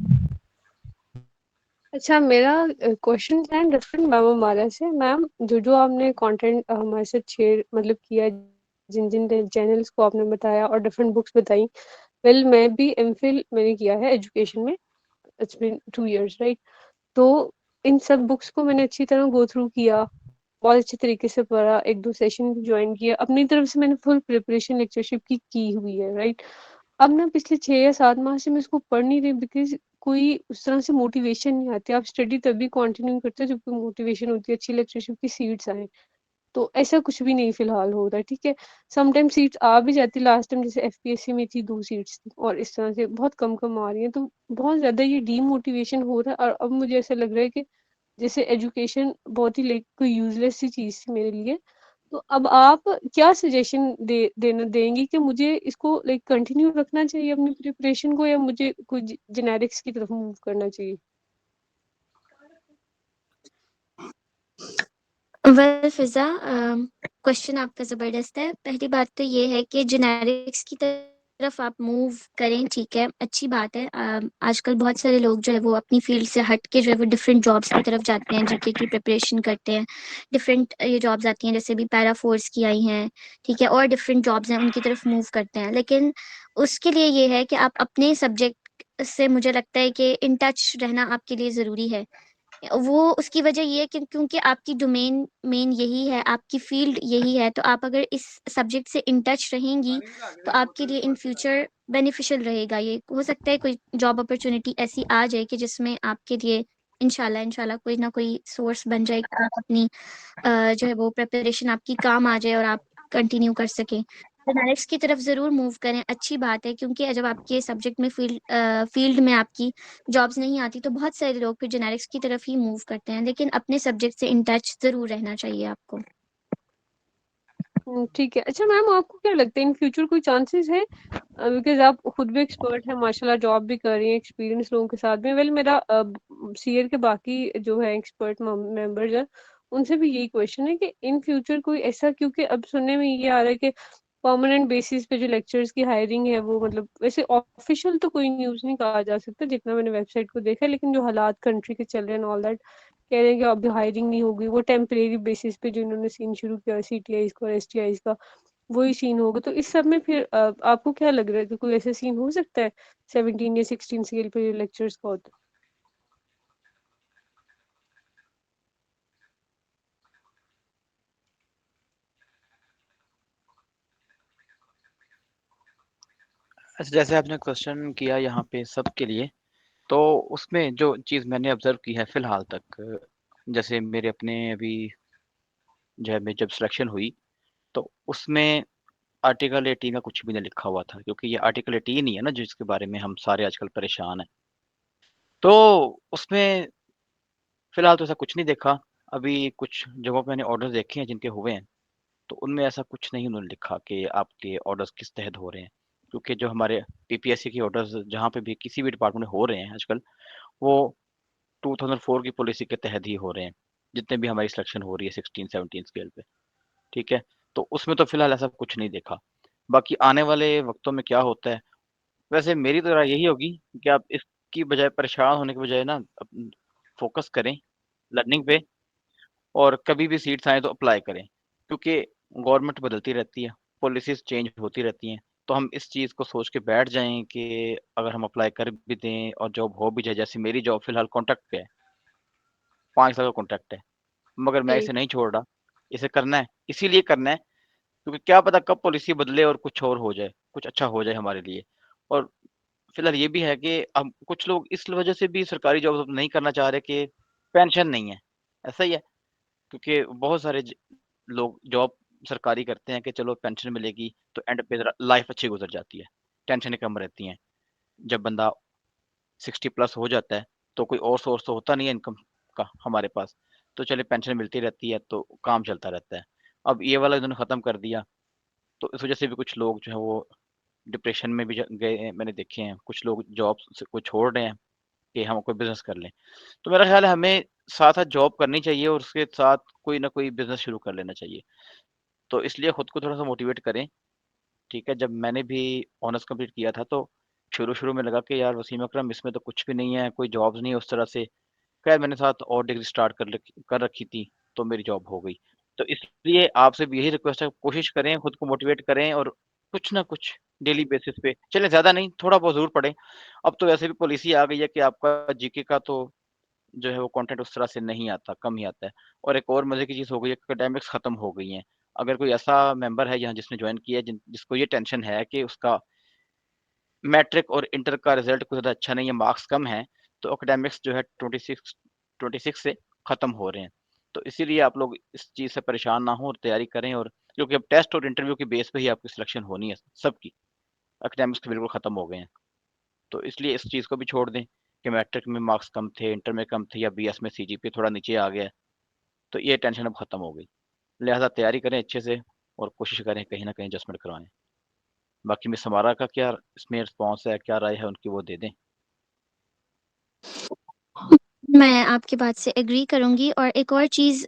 अच्छा, मेरा क्वेश्चन है डिफरेंट मैम हमारे से। मैम, जो आपने कंटेंट हमारे साथ शेयर मतलब किया, जिन चैनल्स को आपने बताया और डिफरेंट बुक्स बताई, वेल मैं भी एमफिल मैंने किया है एजुकेशन में। It's been 2 years, right? तो इन सब बुक्स को मैंने अच्छी तरह गो थ्रू किया, बहुत अच्छे तरीके से पढ़ा, 1-2 सेशन भी जॉइन किया। अपनी तरफ से मैंने फुल प्रिपरेशन लेक्चरशिप की हुई है, राइट? अब ना पिछले 6 या 7 माह से मैं इसको पढ़ नहीं रही, बिकॉज़ कोई उस तरह से मोटिवेशन नहीं आती। आप स्टडी तभी कंटिन्यू करते हो जब कोई मोटिवेशन होती है, अच्छी लेक्चरशिप की सीट्स आएँ। तो ऐसा कुछ भी नहीं फिलहाल हो रहा है, ठीक है? सम टाइम सीट्स आ भी जाती, लास्ट टाइम जैसे एफपीएससी में थी 2 सीट्स थी और इस तरह से बहुत कम-कम आ रही हैं, तो बहुत ज़्यादा ये डीमोटिवेशन हो रहा है और अब मुझे ऐसा लग रहा है कि जैसे एजुकेशन बहुत ही लाइक कोई यूज़लेस सी चीज़ थी मेरे लिए। तो अब आप क्या सजेशन देना देंगी कि मुझे इसको लाइक कंटिन्यू रखना चाहिए अपनी प्रिपरेशन को, या मुझे कोई जेनेरिक्स की तरफ मूव करना चाहिए? वेल फ़िज़ा, क्वेश्चन आपका ज़बरदस्त है। पहली बात तो ये है कि जेनेरिक्स की तरफ आप मूव करें, ठीक है, अच्छी बात है। आजकल बहुत सारे लोग जो है वो अपनी फ़ील्ड से हट के जो है वो डिफरेंट जॉब्स की तरफ जाते हैं, जीके की प्रिपरेशन करते हैं। डिफरेंट ये जॉब्स आती हैं, जैसे अभी पैरा फ़ोर्स की आई हैं, ठीक है, और डिफरेंट जॉब्स हैं, उनकी तरफ मूव करते हैं। लेकिन उसके लिए ये है कि आप अपने सब्जेक्ट से, मुझे लगता है कि इन टच रहना आपके लिए ज़रूरी है। वो उसकी वजह ये है कि क्योंकि आपकी डोमेन मेन यही है, आपकी फ़ील्ड यही है, तो आप अगर इस सब्जेक्ट से इन टच रहेंगी, तो आपके लिए इन फ्यूचर बेनिफिशियल रहेगा ये। हो सकता है कोई जॉब अपॉर्च्युनिटी ऐसी आ जाए कि जिसमें आपके लिए इंशाल्लाह कोई ना कोई सोर्स बन जाए कि आप अपनी जो है वो प्रिपरेशन आपकी काम आ जाए और आप कंटिन्यू कर सकें। जेनेरिक्स की तरफ ज़रूर मूव करें, अच्छी बात है, क्योंकि जब आपके सब्जेक्ट में फ़ील्ड में आपकी जॉब्स नहीं आती, तो बहुत सारे लोग फिर जेनेरिक्स की तरफ ही मूव करते हैं, लेकिन अपने सब्जेक्ट से इन टच ज़रूर रहना चाहिए आपको। ठीक है। अच्छा मैम, आपको क्या लगता है इन फ्यूचर कोई चांसेस है, बिकॉज़ आप खुद भी एक्सपर्ट हैं माशाल्लाह, जॉब भी कर रही हैं एक्सपीरियंस लोगों के साथ में। वेल मेरा सीएर के बाकी जो है एक्सपर्ट मेंबर्स हैं, उनसे भी यही क्वेश्चन है कि इन फ्यूचर कोई ऐसा, क्योंकि अब सुनने में ये आ रहा है कि परमानेंट बेसिस पे जो लेक्चर्स की हायरिंग है वो मतलब वैसे ऑफिशियल तो कोई न्यूज़ नहीं कहा जा सकता जितना मैंने वेबसाइट को देखा, लेकिन जो हालात कंट्री के चल रहे हैं ऑल दैट कह रहे हैं कि अभी हायरिंग नहीं होगी, वो टेम्परेरी बेसिस पे जो इन्होंने सीन शुरू किया CTIs का और STIs का वही सीन होगा। तो इस सब में फिर आपको क्या लग रहा है कि कोई ऐसा सीन हो सकता है 17 या 16 स्केल पे जो लेक्चर्स का होता है? अच्छा, जैसे आपने क्वेश्चन किया यहाँ पे सबके लिए, तो उसमें जो चीज़ मैंने ऑब्ज़र्व की है फ़िलहाल तक, जैसे मेरे अपने अभी जो है मेरी जब सिलेक्शन हुई, तो उसमें आर्टिकल 18 का कुछ भी नहीं लिखा हुआ था, क्योंकि ये आर्टिकल 18 ही है ना जिसके बारे में हम सारे आजकल परेशान हैं। तो उसमें फ़िलहाल तो ऐसा कुछ नहीं देखा। अभी कुछ जगहों पे मैंने ऑर्डर्स देखे हैं जिनके हुए हैं, तो उनमें ऐसा कुछ नहीं उन्होंने लिखा कि आपके ऑर्डर्स किस तहत हो रहे हैं। क्योंकि जो हमारे PPSC के ऑर्डर्स जहाँ पे भी किसी भी डिपार्टमेंट में हो रहे हैं आजकल, वो 2004 की पॉलिसी के तहत ही हो रहे हैं, जितने भी हमारी सिलेक्शन हो रही है 16-17 स्केल पे, ठीक है? तो उसमें तो फ़िलहाल ऐसा कुछ नहीं देखा। बाकी आने वाले वक़्तों में क्या होता है, वैसे मेरी तो राय यही होगी कि आप इसकी बजाय परेशान होने के बजाय ना फ़ोकस करें लर्निंग पे, और कभी भी सीट्स आएँ तो अप्लाई करें। क्योंकि गवर्नमेंट बदलती रहती है, पॉलिसीज़ चेंज होती रहती हैं, तो हम इस चीज़ को सोच के बैठ जाएँ कि अगर हम अप्लाई कर भी दें और जॉब हो भी जाए, जैसे मेरी जॉब फ़िलहाल कॉन्ट्रैक्ट पे है, 5 साल का कॉन्ट्रैक्ट है, मगर मैं जी। इसे नहीं छोड़ रहा। इसे करना है, इसीलिए करना है क्योंकि क्या पता कब पॉलिसी बदले और कुछ और हो जाए, कुछ अच्छा हो जाए हमारे लिए। और फिलहाल ये भी है कि अब कुछ लोग इस वजह से भी सरकारी जॉब अब नहीं करना चाह रहे कि पेंशन नहीं है, ऐसा ही है। क्योंकि बहुत सारे लोग जॉब सरकारी करते हैं कि चलो पेंशन मिलेगी, तो एंड पे ज़रा लाइफ अच्छी गुजर जाती है, टेंशनें कम रहती हैं। जब बंदा 60 प्लस हो जाता है, तो कोई और सोर्स तो होता नहीं है इनकम का हमारे पास, तो चलिए पेंशन मिलती रहती है, तो काम चलता रहता है। अब ये वाला इन्होंने ख़त्म कर दिया, तो इस वजह से भी कुछ लोग जो है वो डिप्रेशन में भी गए हैं, मैंने देखे हैं। कुछ लोग जॉब को छोड़ रहे हैं कि हम कोई बिजनेस कर लें। तो मेरा ख्याल है हमें साथ साथ जॉब करनी चाहिए और उसके साथ कोई ना कोई बिजनेस शुरू कर लेना चाहिए। तो इसलिए खुद को थोड़ा सा मोटिवेट करें। ठीक है, जब मैंने भी ऑनर्स कंप्लीट किया था, तो शुरू शुरू में लगा कि यार वसीम अकरम इसमें तो कुछ भी नहीं है, कोई जॉब्स नहीं है उस तरह से। खैर मैंने साथ और डिग्री स्टार्ट कर रखी थी, तो मेरी जॉब हो गई। तो इसलिए आपसे भी यही रिक्वेस्ट है, कोशिश करें, खुद को मोटिवेट करें और कुछ ना कुछ डेली बेसिस पे, चलिए ज़्यादा नहीं, थोड़ा बहुत ज़रूर पढ़ें। अब तो वैसे भी पॉलिसी आ गई है कि आपका जीके का तो जो है वो कंटेंट उस तरह से नहीं आता, कम ही आता है। और एक और मज़े की चीज़ हो गई है, एकेडमिक्स खत्म हो गई हैं। अगर कोई ऐसा मेंबर है यहाँ जिसने जॉइन किया है, जिसको ये टेंशन है कि उसका मैट्रिक और इंटर का रिजल्ट कुछ ज़्यादा अच्छा नहीं है, मार्क्स कम हैं, तो एकेडमिक्स जो है 26 से ख़त्म हो रहे हैं। तो इसीलिए आप लोग इस चीज़ से परेशान ना हों और तैयारी करें, और क्योंकि अब टेस्ट और इंटरव्यू के बेस पे ही आपकी सिलेक्शन होनी है सबकी। एकेडमिक्स तो बिल्कुल ख़त्म हो गए हैं। तो इसलिए इस चीज़ को भी छोड़ दें कि मैट्रिक में मार्क्स कम थे, इंटर में कम थे, या BS में CGPA थोड़ा नीचे आ गया है, तो ये टेंशन अब ख़त्म हो गई। लिहाज़ा तैयारी करें अच्छे से और कोशिश करें कहीं न कहीं एडजस्टमेंट करवाएँ। बाकी मिस समारा का क्या इसमें रिस्पॉन्स है, क्या राय है उनकी, वो दे दें? मैं आपकी बात से एग्री करूँगी और एक और चीज़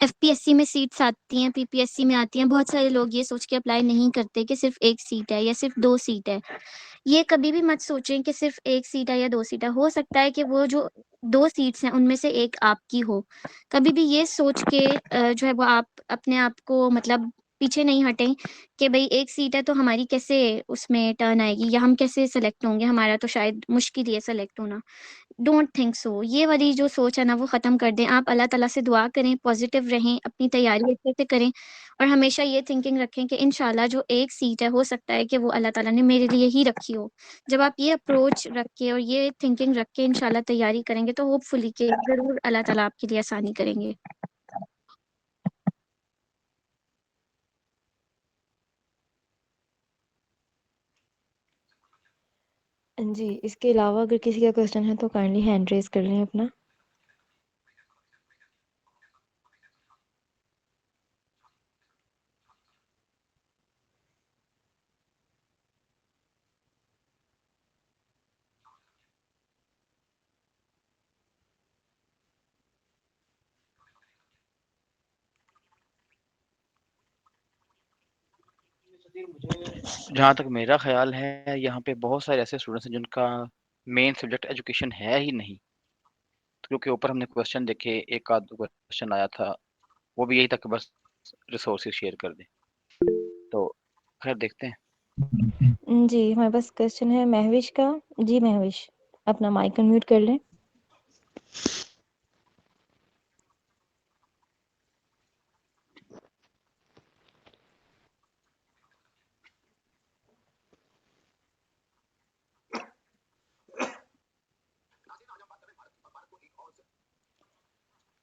एफपीएससी में सीट्स आती हैं, पीपीएससी में आती हैं, बहुत सारे लोग ये सोच के अप्लाई नहीं करते कि सिर्फ़ 1 सीट है या सिर्फ़ 2 सीट है। ये कभी भी मत सोचें कि सिर्फ़ 1 सीट है या 2 सीट है, हो सकता है कि वो जो 2 सीट्स हैं उनमें से 1 आपकी हो। कभी भी ये सोच के जो है वो आप अपने आप को मतलब पीछे नहीं हटें कि भई 1 सीट है तो हमारी कैसे उसमें टर्न आएगी या हम कैसे सेलेक्ट होंगे, हमारा तो शायद मुश्किल ही है सेलेक्ट होना। Don't think so. ये वाली जो सोच है ना वो ख़त्म कर दें। आप अल्लाह ताला से दुआ करें, पॉज़िटिव रहें, अपनी तैयारी अच्छे से करें और हमेशा ये थिंकिंग रखें कि इंशाल्लाह जो एक सीट है हो सकता है कि वो अल्लाह ताला ने मेरे लिए ही रखी हो। जब आप ये अप्रोच रख के और ये थिंकिंग रख के इंशाल्लाह तैयारी करेंगे तो होपफुली कि ज़रूर अल्लाह ताला आपके लिए आसानी करेंगे। जी, इसके अलावा अगर किसी का क्वेश्चन है तो काइंडली हैंड रेज़ कर लें अपना। जहाँ तक मेरा ख्याल है, यहाँ पे बहुत सारे ऐसे स्टूडेंट्स हैं जिनका मेन सब्जेक्ट एजुकेशन है ही नहीं। क्योंकि ऊपर हमने क्वेश्चन देखे, एक आध क्वेश्चन आया था, वो भी यही था कि बस रिसोर्सेज शेयर कर दें। तो खैर देखते हैं। जी, हमारे पास क्वेश्चन है महविश का। जी महविश, अपना माइक अनम्यूट कर लें।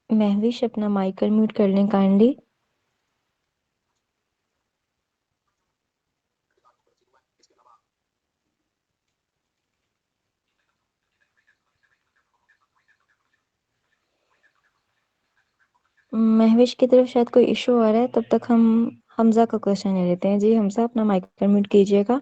महविश, अपना माइक अनम्यूट कर लें काइंडली। महविश की तरफ शायद कोई इशू आ रहा है, तब तक हम हमजा का क्वेश्चन ले लेते हैं। जी हमजा, अपना माइक अनम्यूट कीजिएगा।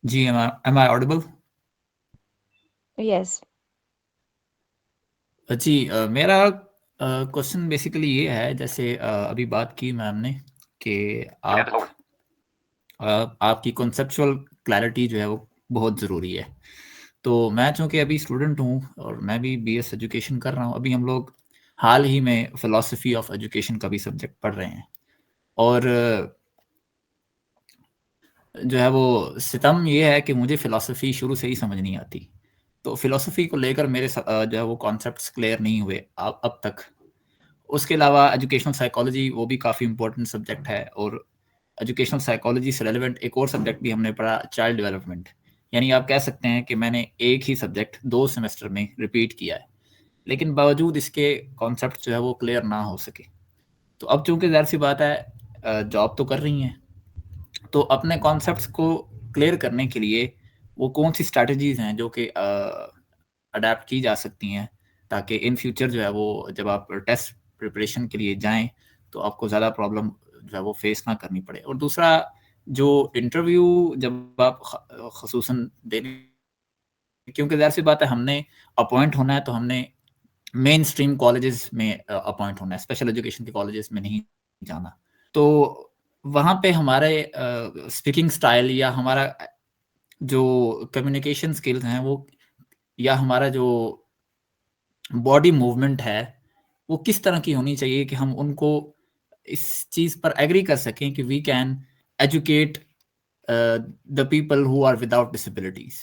जी, am I audible? यस। जी, मेरा क्वेश्चन बेसिकली ये है, जैसे अभी बात की मैम ने कि आपकी कॉन्सेप्चुअल क्लैरिटी जो है वो बहुत ज़रूरी है। तो मैं चूँकि अभी स्टूडेंट हूँ और मैं भी बीएस एजुकेशन कर रहा हूँ। अभी हम लोग हाल ही में फ़िलॉसफी ऑफ एजुकेशन का भी सब्जेक्ट पढ़ रहे हैं, और जो है वो सितम ये है कि मुझे फ़िलॉसफी शुरू से ही समझ नहीं आती। तो फ़िलॉसफी को लेकर मेरे जो है वो कॉन्सेप्ट्स क्लियर नहीं हुए अब तक। उसके अलावा एजुकेशनल साइकोलॉजी, वो भी काफ़ी इम्पोर्टेंट सब्जेक्ट है, और एजुकेशनल साइकोलॉजी से रेलेवेंट एक और सब्जेक्ट भी हमने पढ़ा, चाइल्ड डेवलपमेंट। यानी आप कह सकते हैं कि मैंने एक ही सब्जेक्ट 2 सेमेस्टर में रिपीट किया है, लेकिन बावजूद इसके कॉन्सेप्ट जो है वो क्लियर ना हो सके। तो अब चूँकि ज़ाहिर-सी बात है, जॉब तो कर रही हैं, तो अपने कॉन्सेप्ट्स को क्लियर करने के लिए वो कौन-सी स्ट्रैटेजीज़ हैं जो कि अडैप्ट की जा सकती हैं, ताकि इन फ्यूचर जो है वो जब आप टेस्ट प्रिपरेशन के लिए जाएँ, तो आपको ज़्यादा प्रॉब्लम जो है वो फेस ना करनी पड़े। और दूसरा, जो इंटरव्यू जब आप ख़ुसूसन देने, क्योंकि ज़ाहिर-सी बात है हमने अपॉइंट होना है, तो हमने मेन स्ट्रीम कॉलेजेस में अपॉइंट होना है, स्पेशल एजुकेशन के कॉलेजेस में नहीं जाना। तो वहाँ पे हमारे स्पीकिंग स्टाइल या हमारा जो कम्युनिकेशन स्किल्स हैं वो, या हमारा जो बॉडी मूवमेंट है, वो किस तरह की होनी चाहिए कि हम उनको इस चीज़ पर एग्री कर सकें कि we can educate the people who are without disabilities.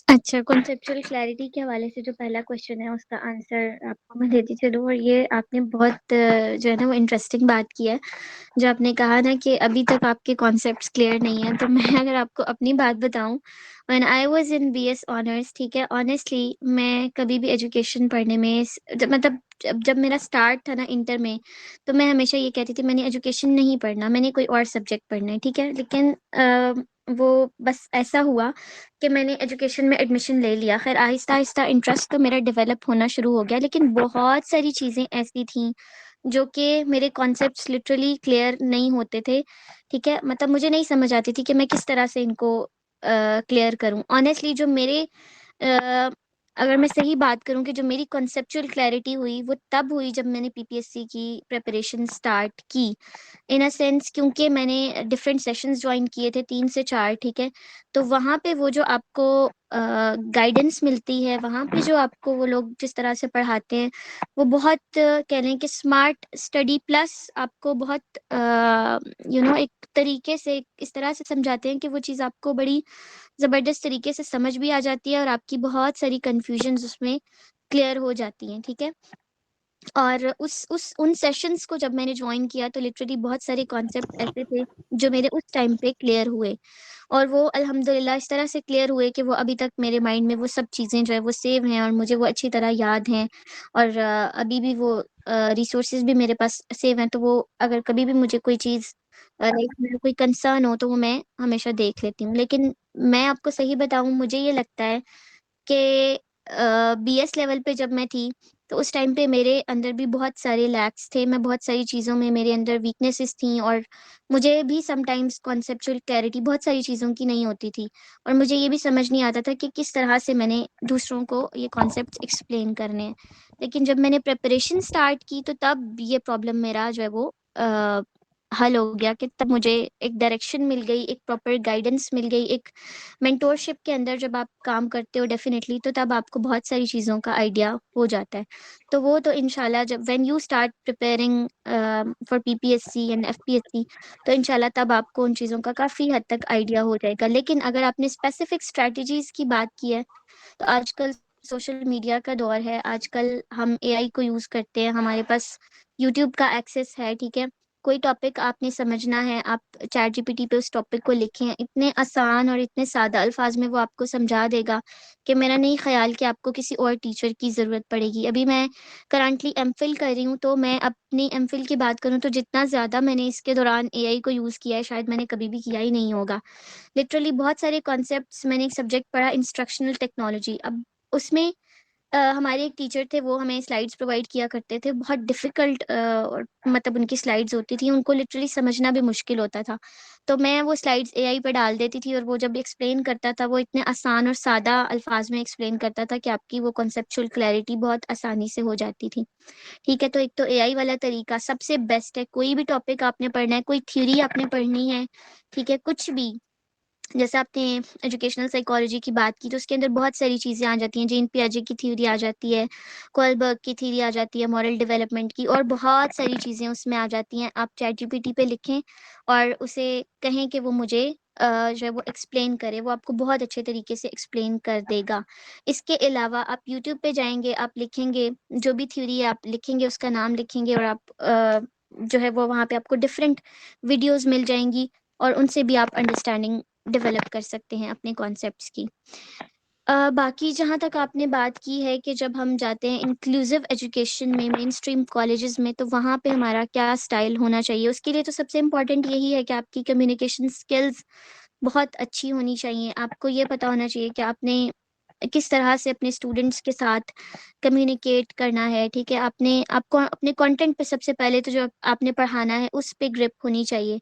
अच्छा, कॉन्सेप्चुअल क्लैरिटी के हवाले से जो पहला क्वेश्चन है उसका आंसर आपको मैं देती चलूँ। और ये आपने बहुत जो है ना वो इंटरेस्टिंग बात की है, जो आपने कहा ना कि अभी तक आपके कॉन्सेप्ट्स क्लियर नहीं है। तो मैं अगर आपको अपनी बात बताऊँ, when I was in BS honours, ठीक है, ऑनेस्टली मैं कभी भी एजुकेशन पढ़ने में मतलब जब मेरा स्टार्ट था ना इंटर में, तो मैं हमेशा ये कहती थी मैंने एजुकेशन नहीं पढ़ना, मैंने कोई और सब्जेक्ट पढ़ना है, ठीक है। लेकिन वो बस ऐसा हुआ कि मैंने एजुकेशन में एडमिशन ले लिया। खैर आहिस्ता-आहिस्ता इंटरेस्ट तो मेरा डेवलप होना शुरू हो गया, लेकिन बहुत सारी चीज़ें ऐसी थीं जो कि मेरे कॉन्सेप्ट्स लिटरली क्लियर नहीं होते थे, ठीक है। मतलब मुझे नहीं समझ आती थी कि मैं किस तरह से इनको क्लियर करूँ। ऑनेस्टली जो मेरे अ, अगर मैं सही बात करूँ कि जो मेरी कॉन्सेप्चुअल क्लैरिटी हुई, वो तब हुई जब मैंने पीपीएससी की प्रिपरेशन स्टार्ट की। इन अ सेंस क्योंकि मैंने डिफरेंट सेशंस जॉइन किए थे 3 से 4, ठीक है। तो वहाँ पे वो जो आपको गाइडेंस मिलती है, वहाँ पे जो आपको वो लोग जिस तरह से पढ़ाते हैं, वो बहुत कह लें कि स्मार्ट स्टडी प्लस आपको बहुत एक तरीके से इस तरह से समझाते हैं कि वो चीज़ आपको बड़ी ज़बरदस्त तरीके से समझ भी आ जाती है और आपकी बहुत सारी कन्फ्यूजन्स उसमें क्लियर हो जाती हैं, ठीक है। और उस उन सेशंस को जब मैंने जॉइन किया तो लिटरली बहुत सारे कॉन्सेप्ट ऐसे थे जो मेरे उस टाइम पे क्लियर हुए, और वो अल्हम्दुलिल्लाह इस तरह से क्लियर हुए कि वो अभी तक मेरे माइंड में वो सब चीज़ें जो है वो सेव हैं और मुझे वो अच्छी तरह याद हैं। और अभी भी वो रिसोर्सेज भी मेरे पास सेव हैं, तो वो अगर कभी भी मुझे कोई चीज़ लाइक मेरा कोई कंसर्न हो तो वो मैं हमेशा देख लेती हूँ। लेकिन मैं आपको सही बताऊँ, मुझे ये लगता है कि बीएस लेवल पे जब मैं थी तो उस टाइम पे मेरे अंदर भी बहुत सारे लैक्स थे, मैं बहुत सारी चीज़ों में मेरे अंदर वीकनेसेस थी और मुझे भी समटाइम्स कॉन्सेप्चुअल क्लैरिटी बहुत सारी चीज़ों की नहीं होती थी और मुझे ये भी समझ नहीं आता था कि किस तरह से मैंने दूसरों को ये कॉन्सेप्ट्स एक्सप्लेन करने हैं। लेकिन जब मैंने प्रिपरेशन स्टार्ट की तो तब ये प्रॉब्लम मेरा जो है वो हल हो गया कि तब मुझे एक डायरेक्शन मिल गई, एक प्रॉपर गाइडेंस मिल गई। एक मेंटोरशिप के अंदर जब आप काम करते हो डेफिनेटली तो तब आपको बहुत सारी चीज़ों का आइडिया हो जाता है। तो वो तो इंशाल्लाह जब when you start preparing for PPSC and FPSC तो इंशाल्लाह तब आपको उन चीज़ों का काफ़ी हद तक आइडिया हो जाएगा। लेकिन अगर आपने स्पेसिफिक स्ट्रैटेजीज़ की बात की है तो आजकल सोशल मीडिया का दौर है, आजकल हम एआई को यूज़ करते हैं, हमारे पास यूट्यूब का एक्सेस है, ठीक है? कोई टॉपिक आपने समझना है, आप चैट जीपीटी पे उस टॉपिक को लिखें, इतने आसान और इतने सादा अल्फाज में वो आपको समझा देगा कि मेरा नहीं ख्याल कि आपको किसी और टीचर की ज़रूरत पड़ेगी। अभी मैं करंटली एमफिल कर रही हूँ, तो मैं अपनी एमफिल की बात करूँ तो जितना ज़्यादा मैंने इसके दौरान एआई को यूज़ किया है, शायद मैंने कभी भी किया ही नहीं होगा। लिटरली बहुत सारे कॉन्सेप्ट्स मैंने एक सब्जेक्ट पढ़ा इंस्ट्रक्शनल टेक्नोलॉजी, अब उसमें हमारे एक टीचर थे वो हमें स्लाइड्स प्रोवाइड किया करते थे, बहुत डिफ़िकल्ट और मतलब उनकी स्लाइड्स होती थी, उनको लिटरली समझना भी मुश्किल होता था। तो मैं वो स्लाइड्स एआई पे डाल देती थी और वो जब एक्सप्लेन करता था, वो इतने आसान और सादा अल्फाज में एक्सप्लेन करता था कि आपकी वो कॉन्सेप्चुअल क्लैरिटी बहुत आसानी से हो जाती थी। ठीक है, तो एक तो एआई वाला तरीका सबसे बेस्ट है। कोई भी टॉपिक आपने पढ़ना है, कोई थ्योरी आपने पढ़नी है, ठीक है, कुछ भी, जैसे आपने एजुकेशनल साइकोलॉजी की बात की तो उसके अंदर बहुत सारी चीज़ें आ जाती हैं, जीन पियाजे की थ्योरी आ जाती है, कोलबर्ग की थ्योरी आ जाती है, मॉरल डेवलपमेंट की, और बहुत सारी चीज़ें उसमें आ जाती हैं। आप चैट जीपीटी पे लिखें और उसे कहें कि वो मुझे जो है वो एक्सप्लेन करे, वो आपको बहुत अच्छे तरीके से एक्सप्लेन कर देगा। इसके अलावा आप यूट्यूब पे जाएँगे, आप लिखेंगे जो भी थ्योरी है आप लिखेंगे, उसका नाम लिखेंगे और आप जो है वो वहाँ पे आपको डिफरेंट वीडियोज़ मिल जाएँगी और उनसे भी आप अंडरस्टैंडिंग डेवलप कर सकते हैं अपने कॉन्सेप्ट्स की। बाकी जहाँ तक आपने बात की है कि जब हम जाते हैं इंक्लूसिव एजुकेशन में, मेन स्ट्रीम कॉलेजेस में, तो वहाँ पे हमारा क्या स्टाइल होना चाहिए? उसके लिए तो सबसे इम्पोर्टेंट यही है कि आपकी कम्युनिकेशन स्किल्स बहुत अच्छी होनी चाहिए। आपको ये पता होना चाहिए कि आपने किस तरह से अपने स्टूडेंट्स के साथ कम्युनिकेट करना है, ठीक है? आपको अपने कंटेंट पे सबसे पहले तो जो आपने पढ़ाना है, उस पे ग्रिप होनी चाहिए।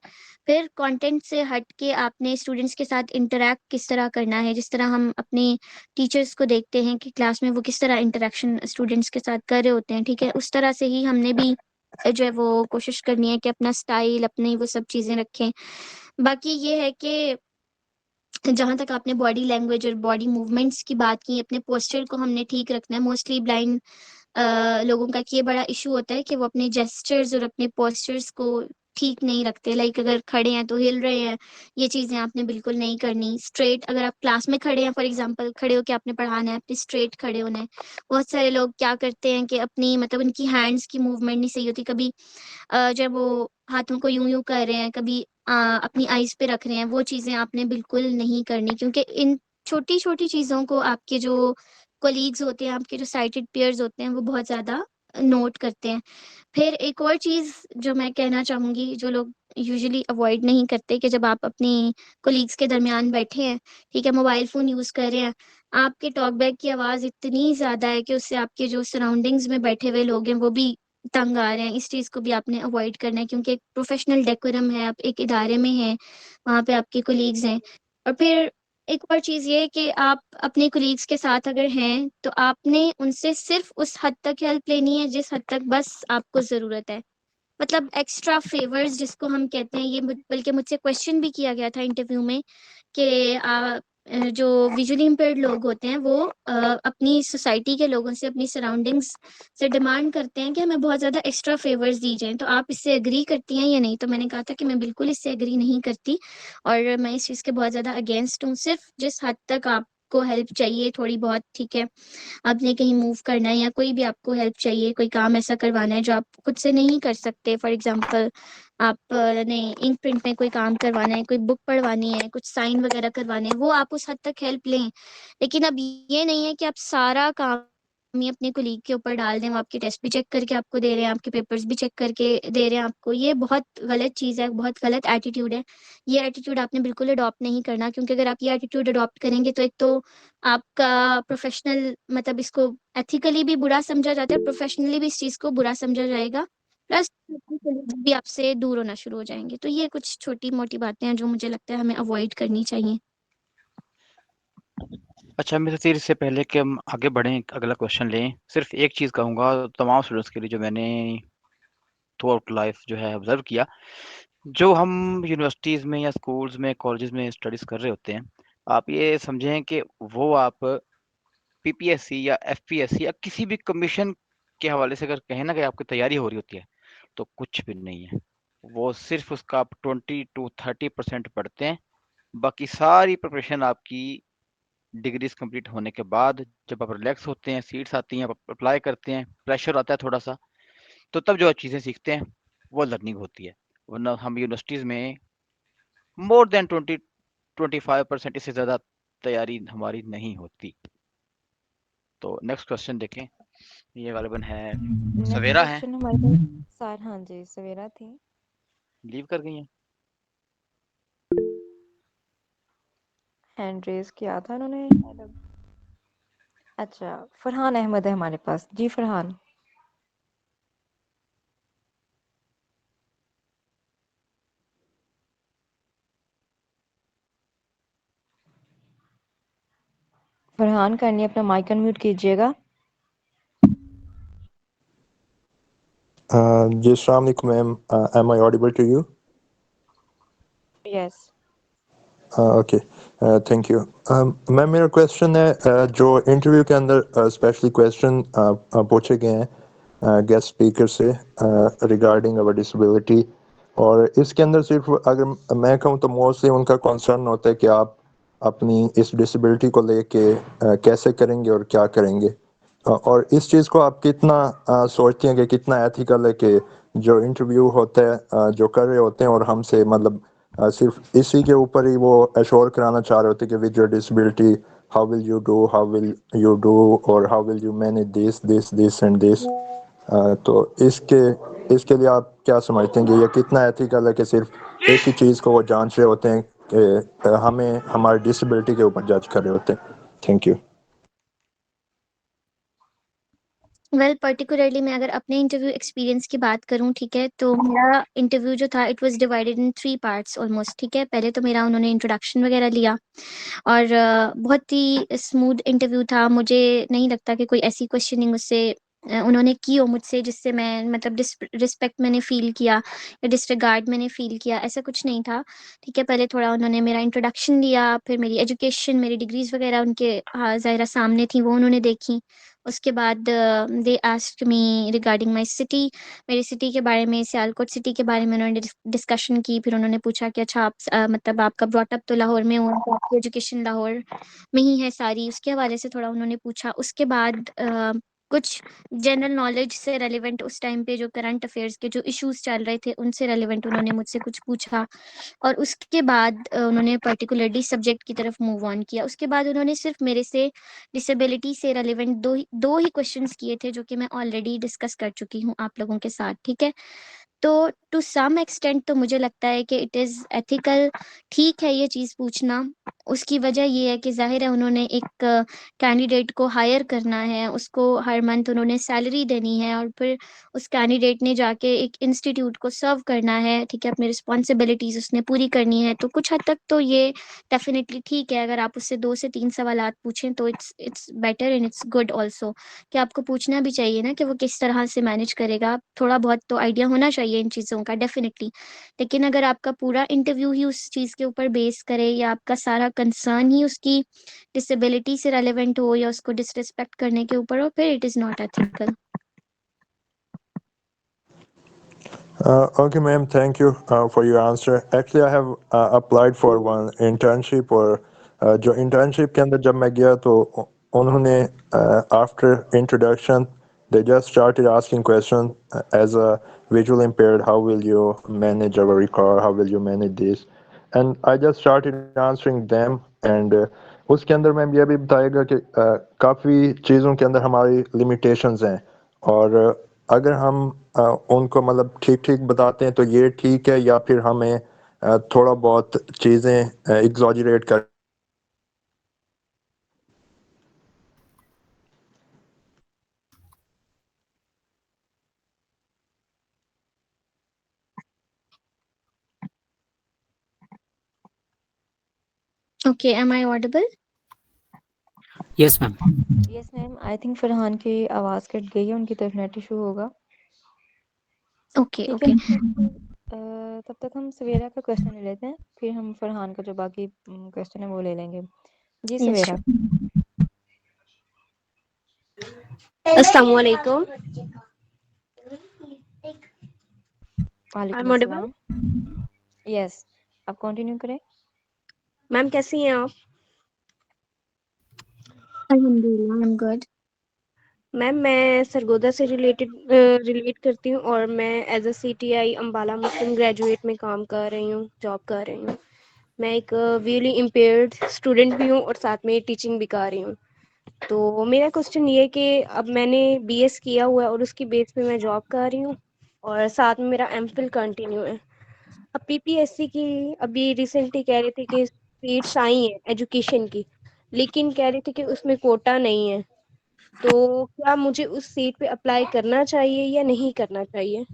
फिर कंटेंट से हट के आपने स्टूडेंट्स के साथ इंटरैक्ट किस तरह करना है, जिस तरह हम अपने टीचर्स को देखते हैं कि क्लास में वो किस तरह इंटरैक्शन स्टूडेंट्स के साथ कर रहे होते हैं, ठीक है? उस तरह से ही हमने भी जो है वो कोशिश करनी है कि अपना स्टाइल, अपनी वो सब चीज़ें रखें। बाकी ये है कि जहाँ तक आपने बॉडी लैंग्वेज और बॉडी मूवमेंट्स की बात की, अपने पोस्चर को हमने ठीक रखना है। मोस्टली ब्लाइंड लोगों का ये बड़ा इशू होता है कि वो अपने जेस्चर्स और अपने पोस्चर्स को ठीक नहीं रखते। लाइक अगर खड़े हैं तो हिल रहे हैं, ये चीज़ें आपने बिल्कुल नहीं करनी। स्ट्रेट अगर आप क्लास में खड़े हैं, फॉर एग्जांपल खड़े होके आपने पढ़ाना है, आपने स्ट्रेट खड़े होना है। बहुत सारे लोग क्या करते हैं कि अपनी मतलब उनकी हैंड्स की मूवमेंट नहीं सही होती, कभी जब वो हाथों को यूँ-यूँ कर रहे हैं, कभी अपनी आइज़ पे रख रहे हैं, वो चीज़ें आपने बिल्कुल नहीं करनी, क्योंकि इन छोटी-छोटी चीज़ों को आपके जो कलीग्स होते हैं, आपके जो साइटेड पीयर्स होते हैं, वो बहुत ज़्यादा नोट करते हैं। फिर एक और चीज़ जो मैं कहना चाहूँगी, जो लोग यूजुअली अवॉइड नहीं करते, कि जब आप अपनी कलीग्स के दरमियान बैठे हैं, ठीक है, मोबाइल फ़ोन यूज़ कर रहे हैं, आपके टॉक बैक की आवाज़ इतनी ज़्यादा है कि उससे आपके जो सराउंडिंग्स में बैठे हुए लोग हैं, वो भी तंग आ रहे हैं। इस चीज़ को भी आपने अवॉइड करना है, क्योंकि एक प्रोफ़ेशनल डेकोरम है, आप एक इदारे में हैं, वहाँ पे आपके कलीग्स हैं। और फिर एक और चीज़ ये है कि आप अपने कलीग्स के साथ अगर हैं, तो आपने उनसे सिर्फ़ उस हद तक हेल्प लेनी है, जिस हद तक बस आपको ज़रूरत है। मतलब एक्स्ट्रा फ़ेवर्स जिसको हम कहते हैं, ये बल्कि मुझसे क्वेश्चन भी किया गया था इंटरव्यू में कि जो विजुअली इम्पेयर्ड लोग होते हैं वो अपनी सोसाइटी के लोगों से, अपनी सराउंडिंग्स से डिमांड करते हैं कि हमें बहुत ज़्यादा एक्स्ट्रा फ़ेवर्स दी जाएँ, तो आप इससे एग्री करती हैं या नहीं? तो मैंने कहा था कि मैं बिल्कुल इससे एग्री नहीं करती और मैं इस चीज़ के बहुत ज़्यादा अगेंस्ट हूँ। सिर्फ़ जिस हद तक आपको हेल्प चाहिए थोड़ी बहुत, ठीक है, आपने कहीं मूव करना है या कोई भी आपको हेल्प चाहिए, कोई काम ऐसा करवाना है जो आप खुद से नहीं कर सकते, फॉर एग्ज़ाम्पल आपने इंक प्रिंट में कोई काम करवाना है, कोई बुक पढ़वानी है, कुछ साइन वगैरह करवाने हैं, वो आप उस हद तक हेल्प लें। लेकिन अब ये नहीं है कि आप सारा काम हम ये अपने कोलीग के ऊपर डाल दें, वो आपके टेस्ट भी चेक करके आपको दे रहे हैं, आपके पेपर्स भी चेक करके दे रहे हैं आपको, ये बहुत गलत चीज़ है, बहुत गलत एटीट्यूड है। ये एटीट्यूड आपने बिल्कुल अडॉप्ट नहीं करना, क्योंकि अगर आप ये एटीट्यूड अडॉप्ट करेंगे तो एक तो आपका प्रोफेशनल मतलब इसको एथिकली भी बुरा समझा जाता है, प्रोफेशनली भी इस चीज़ को बुरा समझा जाएगा, प्लस भी आपसे दूर होना शुरू हो जाएंगे। तो ये कुछ छोटी मोटी बातें हैं जो मुझे लगता है हमें अवॉइड करनी चाहिए। अच्छा, मैं तीर इससे पहले कि हम आगे बढ़ें, अगला क्वेश्चन लें, सिर्फ एक चीज़ कहूँगा तमाम स्टूडेंट्स के लिए जो मैंने थ्रू आउट लाइफ जो है ऑब्जर्व किया, जो हम यूनिवर्सिटीज़ में या स्कूल्स में कॉलेजेस में स्टडीज़ कर रहे होते हैं, आप ये समझें कि वो आप पीपीएससी या एफपीएससी या किसी भी कमीशन के हवाले से अगर कहें ना कि आपकी तैयारी हो रही होती है, तो कुछ भी नहीं है। वो सिर्फ उसका आप 20 to 30% पढ़ते हैं, बाकी सारी प्रिपरेशन आपकी डिग्रीज कंप्लीट होने के बाद जब आप रिलैक्स होते हैं, सीट्स आती हैं, आप अप्लाई करते हैं, प्रेशर आता है थोड़ा सा, तो तब जो आप चीज़ें सीखते हैं वो लर्निंग होती है। वरना हम यूनिवर्सिटीज़ में मोर देन 25% इससे ज़्यादा तैयारी हमारी नहीं होती। तो नेक्स्ट क्वेश्चन देखें, ये गालिबन है नेक्स्ट सवेरा है, क्वेश्चन हमारे पास सार, हाँ जी सवेरा थी। लीव कर गई हैं। हैंड रेज किया था उन्होंने। अच्छा, फरहान अहमद है हमारे पास। जी फरहान। फरहान करनी अपना माइक अनम्यूट कीजिएगा। जी अस्सलाम वालेकुम ma'am, am I audible to you? Yes. Okay, thank you ma'am. मेरा क्वेश्चन है जो इंटरव्यू के अंदर स्पेशली क्वेश्चन पूछे गए हैं गेस्ट स्पीकर से रिगार्डिंग अवर डिसेबिलिटी, और इसके अंदर सिर्फ अगर मैं कहूँ तो मोस्टली उनका कंसर्न होता है कि आप अपनी इस डिसेबिलिटी को लेके कैसे करेंगे और क्या करेंगे, और इस चीज़ को आप कितना सोचती हैं कि कितना एथिकल है कि जो इंटरव्यू होता है जो कर रहे होते हैं और हमसे मतलब सिर्फ इसी के ऊपर ही वो एश्योर कराना चाह रहे होते हैं कि with your disability how will you do और how will you manage this and this. तो इसके लिए आप क्या समझते हैं कि ये कितना एथिकल है कि सिर्फ एक ही चीज़ को वो जांच रहे होते हैं कि हमें हमारी डिसेबिलिटी के ऊपर जज कर रहे होते हैं। Thank you. वेल पर्टिकुलरली मैं अगर अपने इंटरव्यू एक्सपीरियंस की बात करूं, ठीक है, तो मेरा इंटरव्यू जो था it was divided in 3 parts almost, ठीक है। पहले तो मेरा उन्होंने इंट्रोडक्शन वगैरह लिया और बहुत ही स्मूथ इंटरव्यू था। मुझे नहीं लगता कि कोई ऐसी क्वेश्चनिंग उससे उन्होंने की हो मुझसे जिससे मैं मतलब रिस्पेक्ट मैंने फ़ील किया या डिसरिगार्ड मैंने फ़ील किया, ऐसा कुछ नहीं था, ठीक है। पहले थोड़ा उन्होंने मेरा इंट्रोडक्शन लिया, फिर मेरी एजुकेशन, मेरी डिग्रीज़ वगैरह उनके ज़ाहिरा सामने थी, वो उन्होंने देखी। उसके बाद they asked me regarding my city, मेरी सिटी के बारे में, सियालकोट सिटी के बारे में उन्होंने डिस्कशन की। फिर उन्होंने पूछा कि अच्छा आप मतलब आपका ब्रॉट अप तो लाहौर में हुआ, तो आपकी एजुकेशन लाहौर में ही है सारी, उसके हवाले से थोड़ा उन्होंने पूछा। उसके बाद कुछ जनरल नॉलेज से रेलिवेंट उस टाइम पे जो करंट अफेयर्स के जो इश्यूज चल रहे थे उनसे रेलिवेंट उन्होंने मुझसे कुछ पूछा, और उसके बाद उन्होंने पर्टिकुलरली सब्जेक्ट की तरफ मूव ऑन किया। उसके बाद उन्होंने सिर्फ मेरे से डिसेबिलिटी से रेलिवेंट दो ही क्वेश्चंस किए थे, जो कि मैं ऑलरेडी डिस्कस कर चुकी हूँ आप लोगों के साथ, ठीक है। तो टू सम एक्सटेंट तो मुझे लगता है कि इट इज़ एथिकल, ठीक है ये चीज़ पूछना। उसकी वजह ये है कि ज़ाहिर है उन्होंने एक कैंडिडेट को हायर करना है, उसको हर मंथ उन्होंने सैलरी देनी है, और फिर उस कैंडिडेट ने जाके एक इंस्टीट्यूट को सर्व करना है, ठीक है, अपनी रिस्पॉन्सिबिलिटीज़ उसने पूरी करनी है। तो कुछ हद तक तो ये डेफिनेटली ठीक है, अगर आप उससे 2 से 3 सवालात पूछें तो it's better and it's good also, कि आपको पूछना भी चाहिए ना कि वो किस तरह से मैनेज करेगा, थोड़ा बहुत तो आइडिया होना चाहिए इन चीज़ों का डेफिनेटली। लेकिन अगर आपका पूरा इंटरव्यू ही उस चीज़ के ऊपर बेस करे, या आपका सारा कंसर्न ही उसकी डिसेबिलिटी से रेलेवेंट हो या उसको डिसरिस्पेक्ट करने के ऊपर हो, फिर it is not ethical. Okay, ma'am. Thank you for your answer. Actually, I have applied for one internship, और जो internship के अंदर जब मैं गया तो उन्होंने after introduction they just started asking questions as a visual impaired, how will you manage our record, how will you manage this, and I just started answering them and उसके अंदर मैम ये भी बताएगा कि काफ़ी चीज़ों के अंदर हमारी लिमिटेशंस हैं और अगर हम उनको मतलब ठीक ठीक बताते हैं तो ये ठीक है या फिर हमें थोड़ा बहुत चीज़ें एग्जॉजरेट कर Okay, am I audible? Yes, ma'am. Yes ma'am, I think Farhan की आवाज़ कट गई है, उनकी तरफ नेट इशू होगा। Okay, ठीक okay. है, तब तक हम सवेरा का क्वेश्चन ले लेते हैं, फिर हम फरहान का जो बाकी क्वेश्चन है वो ले लेंगे। जी Yes, सवेरा। अस्सलाम वालेकुम। वालेकुम I'm audible? अस्सलाम। यस, आप कंटिन्यू करें। मैम कैसी हैं आप? Alhamdulillah, I'm good. मैम मैं सरगोदा से रिलेट करती हूँ और मैं as a CTI Ambala Muslim graduate में काम कर रही हूँ, जॉब कर रही हूँ। मैं एक विजुअली इम्पेयर्ड स्टूडेंट भी हूँ और साथ में टीचिंग भी कर रही हूँ। तो मेरा क्वेश्चन ये है कि अब मैंने BS किया हुआ है और उसकी बेस पे मैं जॉब कर रही हूँ और साथ में मेरा MPhil कंटिन्यू है। अब PPSC की अभी रिसेंटली कह रही थी कि सीट्स आई हैं एजुकेशन की, लेकिन कह रही थी कि उसमें कोटा नहीं है। तो क्या मुझे उस सीट पे अप्लाई करना चाहिए या नहीं करना चाहिए?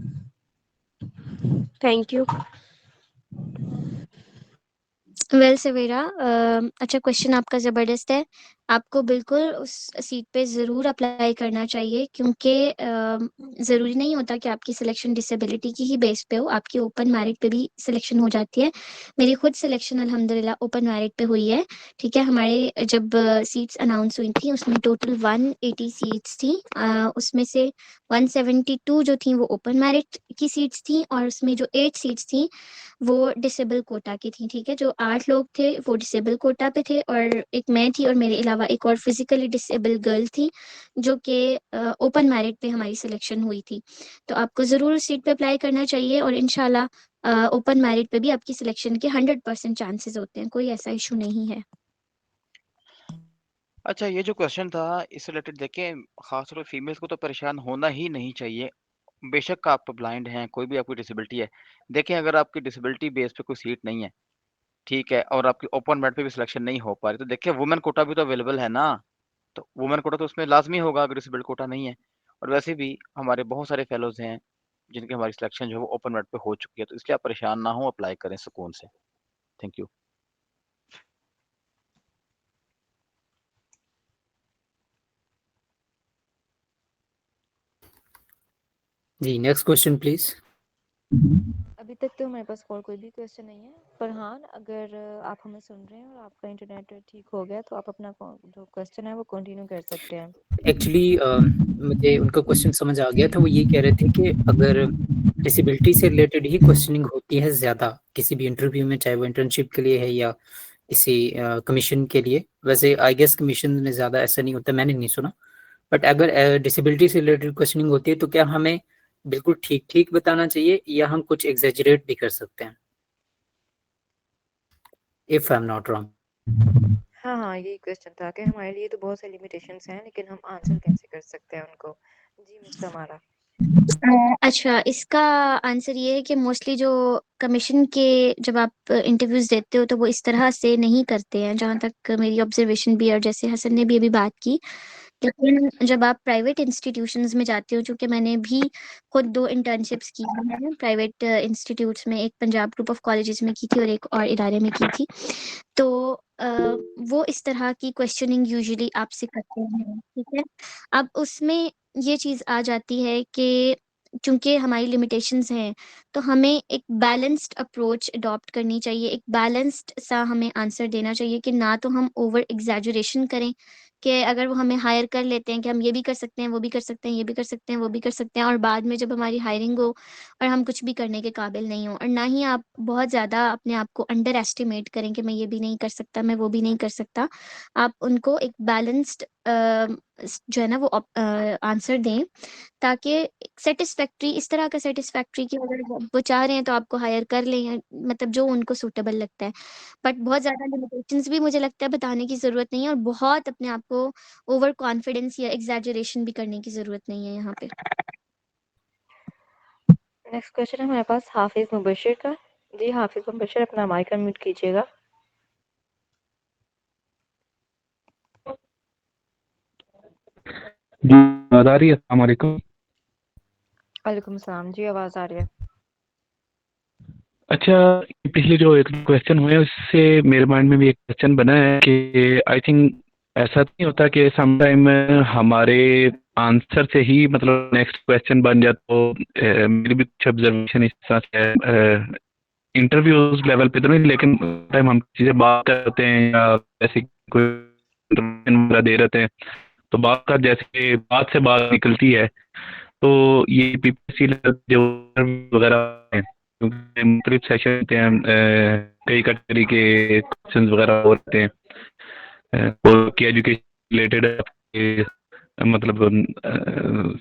Thank you. वेल सवेरा, अच्छा क्वेश्चन आपका ज़बरदस्त है। आपको बिल्कुल उस सीट पे ज़रूर अप्लाई करना चाहिए क्योंकि ज़रूरी नहीं होता कि आपकी सिलेक्शन डिसेबिलिटी की ही बेस पे हो, आपकी ओपन मेरिट पे भी सिलेक्शन हो जाती है। मेरी खुद सिलेक्शन अल्हम्दुलिल्लाह ओपन मेरिट पे हुई है। ठीक है, हमारे जब सीट्स अनाउंस हुई थी उसमें टोटल 180 सीट्स थी, उसमें से 172 जो थी वो ओपन मेरिट की सीट्स थी और उसमें जो 8 सीट्स थी वो डिसेबल कोटा की थी। ठीक है, जो 8 लोग थे वो डिसेबल कोटा पे थे और एक मैं थी और मेरे अलावा एक और फिजिकली डिसेबल गर्ल थी जो कि ओपन मेरिट पे हमारी सिलेक्शन हुई थी। तो आपको ज़रूर सीट पे अप्लाई करना चाहिए और इंशाल्लाह ओपन मेरिट पे भी आपकी सिलेक्शन के 100% चांसेस होते हैं, कोई ऐसा इशू नहीं है। अच्छा, ये जो क्वेश्चन था इससे रिलेटेड देखें, खासतौर पे फीमेल्स को तो परेशान होना ही नहीं चाहिए। बेशक आप ब्लाइंड हैं, कोई भी आपकी डिसेबिलिटी है। देखें, अगर आपकी डिसेबिलिटी बेस पे कोई सीट नहीं है, ठीक है, और आपकी ओपन मेरिट पे भी सिलेक्शन नहीं हो पा रही, तो देखिए वुमेन कोटा भी तो अवेलेबल है ना। तो वुमेन कोटा तो उसमें लाज़मी होगा अगर डिसेबल्ड कोटा नहीं है। और वैसे भी हमारे बहुत सारे फेलोज़ हैं, जिनकी हमारी सिलेक्शन जो है वो ओपन मेरिट पे हो चुकी है, तो इसलिए आप परेशान ना हों, अप्लाई करें सुकून से। Thank you. जी, नेक्स्ट क्वेश्चन प्लीज। अभी तक तो हमारे पास और कोई भी क्वेश्चन नहीं है। फरहान, अगर आप हमें सुन रहे हैं और आपका इंटरनेट ठीक हो गया तो आप अपना जो क्वेश्चन है वो कंटिन्यू कर सकते हैं। एक्चुअली मुझे उनका क्वेश्चन समझ आ गया था। वो ये कह रहे थे कि अगर डिसेबिलिटी से रिलेटेड ही क्वेश्चनिंग होती है ज़्यादा किसी भी इंटरव्यू में, चाहे वो इंटर्नशिप के लिए है या किसी कमीशन के लिए, वैसे आई गेस कमीशन में ज़्यादा ऐसा नहीं होता, मैंने नहीं सुना। बट अगर डिसेबिलिटी से रिलेटेड क्वेश्चनिंग होती है तो क्या हमें बिल्कुल ठीक ठीक बताना चाहिए या हम कुछ एग्जेजरेट भी कर सकते हैं, if I am not wrong? हाँ हाँ, यही क्वेश्चन था कि हमारे लिए तो बहुत सारी लिमिटेशंस हैं, लेकिन हम आंसर कैसे कर सकते हैं उनको। जी मिस तमारा। अच्छा, इसका आंसर ये है कि मोस्टली जो कमीशन के जब आप इंटरव्यूज देते हो तो वो इस तरह से नहीं करते हैं, जहाँ तक मेरी ऑब्जर्वेशन भी है और जैसे हसन ने भी अभी बात की। लेकिन जब आप प्राइवेट इंस्टीट्यूशंस में जाते हो, चूंकि मैंने भी खुद 2 इंटर्नशिप्स की हैं प्राइवेट इंस्टीट्यूट्स में, एक पंजाब ग्रुप ऑफ कॉलेजेस में की थी और एक और इदारे में की थी। तो वो इस तरह की क्वेश्चनिंग यूजुअली आपसे करते हैं। ठीक है, अब उसमें ये चीज़ आ जाती है कि चूंकि हमारी लिमिटेशंस हैं तो हमें एक बैलेंस्ड अप्रोच अडॉप्ट करनी चाहिए, एक बैलेंस्ड सा हमें आंसर देना चाहिए कि ना तो हम ओवर एग्जैजुरेशन करें कि अगर वो हमें हायर कर लेते हैं कि हम ये भी कर सकते हैं, वो भी कर सकते हैं, ये भी कर सकते हैं, वो भी कर सकते हैं, और बाद में जब हमारी हायरिंग हो और हम कुछ भी करने के काबिल नहीं हो। और ना ही आप बहुत ज़्यादा अपने आप को अंडर एस्टिमेट करें कि मैं ये भी नहीं कर सकता, मैं वो भी नहीं कर सकता। आप उनको एक बैलेंस्ड जो है ना वो आंसर दें, ताकि सेटिस्फैक्ट्री, इस तरह का सेटिस्फैक्ट्री कि अगर वो चाह रहे हैं तो आपको हायर कर लें, या मतलब जो उनको सूटेबल लगता है। बट बहुत ज़्यादा लिमिटेशंस भी मुझे लगता है बताने की ज़रूरत नहीं है, और बहुत अपने आप को ओवर कॉन्फिडेंस या एग्जैजरेशन भी करने की ज़रूरत नहीं है यहाँ पे। नेक्स्ट क्वेश्चन है हमारे पास हाफिज मुबशिर का। जी हाफिज मुबशिर, अपना माइक अनम्यूट कीजिएगा। जी आवाज़ आ रही है? अस्सलाम वालेकुम। वालेकुम सलाम जी, आवाज़ आ रही है। अच्छा, पिछले जो एक क्वेश्चन हुए उससे मेरे माइंड में भी एक क्वेश्चन बना है कि आई थिंक ऐसा नहीं होता कि सम टाइम हमारे आंसर से ही मतलब नेक्स्ट क्वेश्चन बन जाए। तो मेरी भी कुछ ऑब्जर्वेशन इस तरह से है, इंटरव्यूज लेवल पे तो नहीं, लेकिन टाइम हम चीज़ें बात करते हैं या ऐसे कोई इंटरव्यू वगैरह दे रहते हैं तो बात का जैसे बात से बात निकलती है, तो ये पीपीसी जो वगैरह हैं, क्योंकि मुख्तलिफ सेशन होते हैं, कई कैटेगरी के क्वेश्चंस वगैरह होते हैं, और की एजुकेशन रिलेटेड, मतलब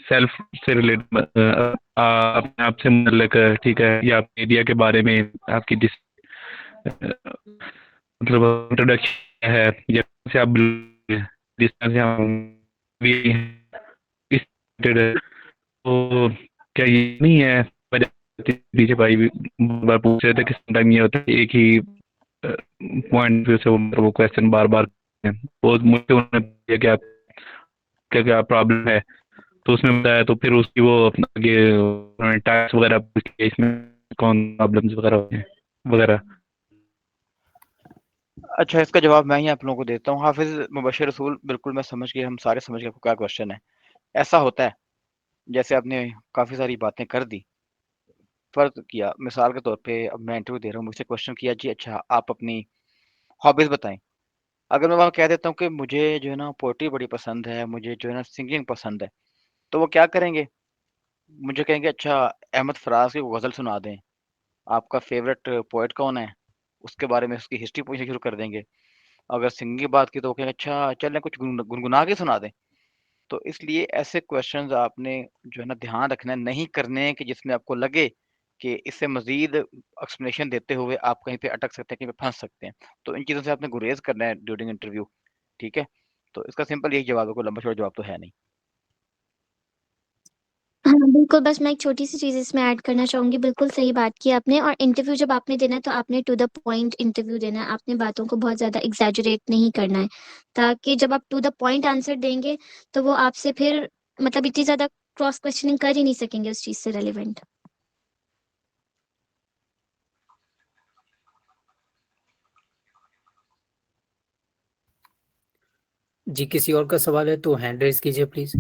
सेल्फ से रिलेटेड, अपने आप से मतलब ठीक है, या आपके एरिया के बारे में आपकी मतलब इंट्रोडक्शन है, या से आप जिस तरह से हम भी इस related है। तो क्या ये नहीं है वजह पीछे भाई भी बार पूछ रहे थे कि टाइम ये होता है एक ही पॉइंट से वो क्वेश्चन बार बार वो मुझे उन्होंने पूछा कि आप क्या क्या प्रॉब्लम है, तो उसमें बताया, तो फिर उसकी वो अपना आगे टास्क वगैरह पूछ के इसमें कौन प्रॉब्लम्स वगैरह होते हैं वगैरह। अच्छा, इसका जवाब मैं ही आप लोगों को देता हूँ। हाफिज मुबशिर रसूल, बिल्कुल मैं समझ गया, हम सारे समझ गए आपको क्या क्वेश्चन है। ऐसा होता है जैसे आपने काफ़ी सारी बातें कर दी, फ़र्ज़ किया, मिसाल के तौर पे अब मैं इंटरव्यू दे रहा हूँ, मुझसे क्वेश्चन किया, जी अच्छा आप अपनी हॉबीज़ बताएँ। अगर मैं वहाँ कह देता हूँ कि मुझे जो है ना पोएट्री बड़ी पसंद है, मुझे जो है ना सिंगिंग पसंद है, तो वो क्या करेंगे? मुझे कहेंगे अच्छा अहमद फराज की गज़ल सुना दें, आपका फ़ेवरेट पोएट कौन है? उसके बारे में उसकी हिस्ट्री पूछनी शुरू कर देंगे। अगर सिंगिंग की बात की तो वो कहेंगे अच्छा चलें कुछ गुनगुना के सुना दें। तो इसलिए ऐसे क्वेश्चंस आपने जो है ना ध्यान रखना है, नहीं करने कि जिसमें आपको लगे कि इससे मज़ीद एक्सप्लेनेशन देते हुए आप कहीं पे अटक सकते हैं, कहीं पे फँस सकते हैं। तो इन चीज़ों से आपने गुरेज़ करना है ड्यूरिंग इंटरव्यू, ठीक है? तो इसका सिंपल यही जवाब है, कोई लंबा-चौड़ा जवाब तो है नहीं। हाँ, बिल्कुल, बस मैं एक छोटी-सी चीज़ इसमें ऐड करना चाहूँगी, बिल्कुल सही बात की आपने। और इंटरव्यू जब आपने देना है तो आपने टू द पॉइंट इंटरव्यू देना है, आपने बातों को बहुत ज़्यादा एक्ज़ैजरेट नहीं करना है, ताकि जब आप टू द पॉइंट आंसर देंगे, तो वो आपसे फिर मतलब इतनी ज़्यादा क्रॉस क्वेश्चनिंग कर ही नहीं सकेंगे उस चीज़ से रिलेवेंट। जी, किसी और का सवाल है तो हैंड रेज़ कीजिए प्लीज़।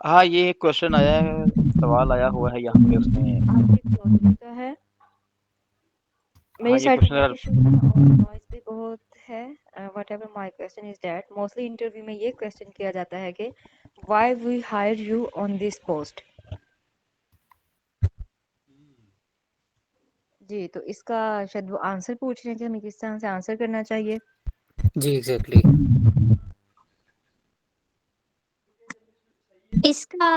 हाँ, ये एक क्वेश्चन आया है, सवाल आया हुआ है यहाँ पे उसमें। आपकी फिलॉसफी का है। हाँ, मेरी ये साइड क्वेश्चन नेट अगर इशू है और नॉइज़ भी बहुत है। Whatever my question is that mostly interview में ये क्वेश्चन किया जाता है कि why we hire you on this post. जी, तो इसका शायद वो आंसर पूछ रहे हैं कि हमें किस तरह से आंसर करना चाहिए। जी, एग्ज़ैक्टली। इसका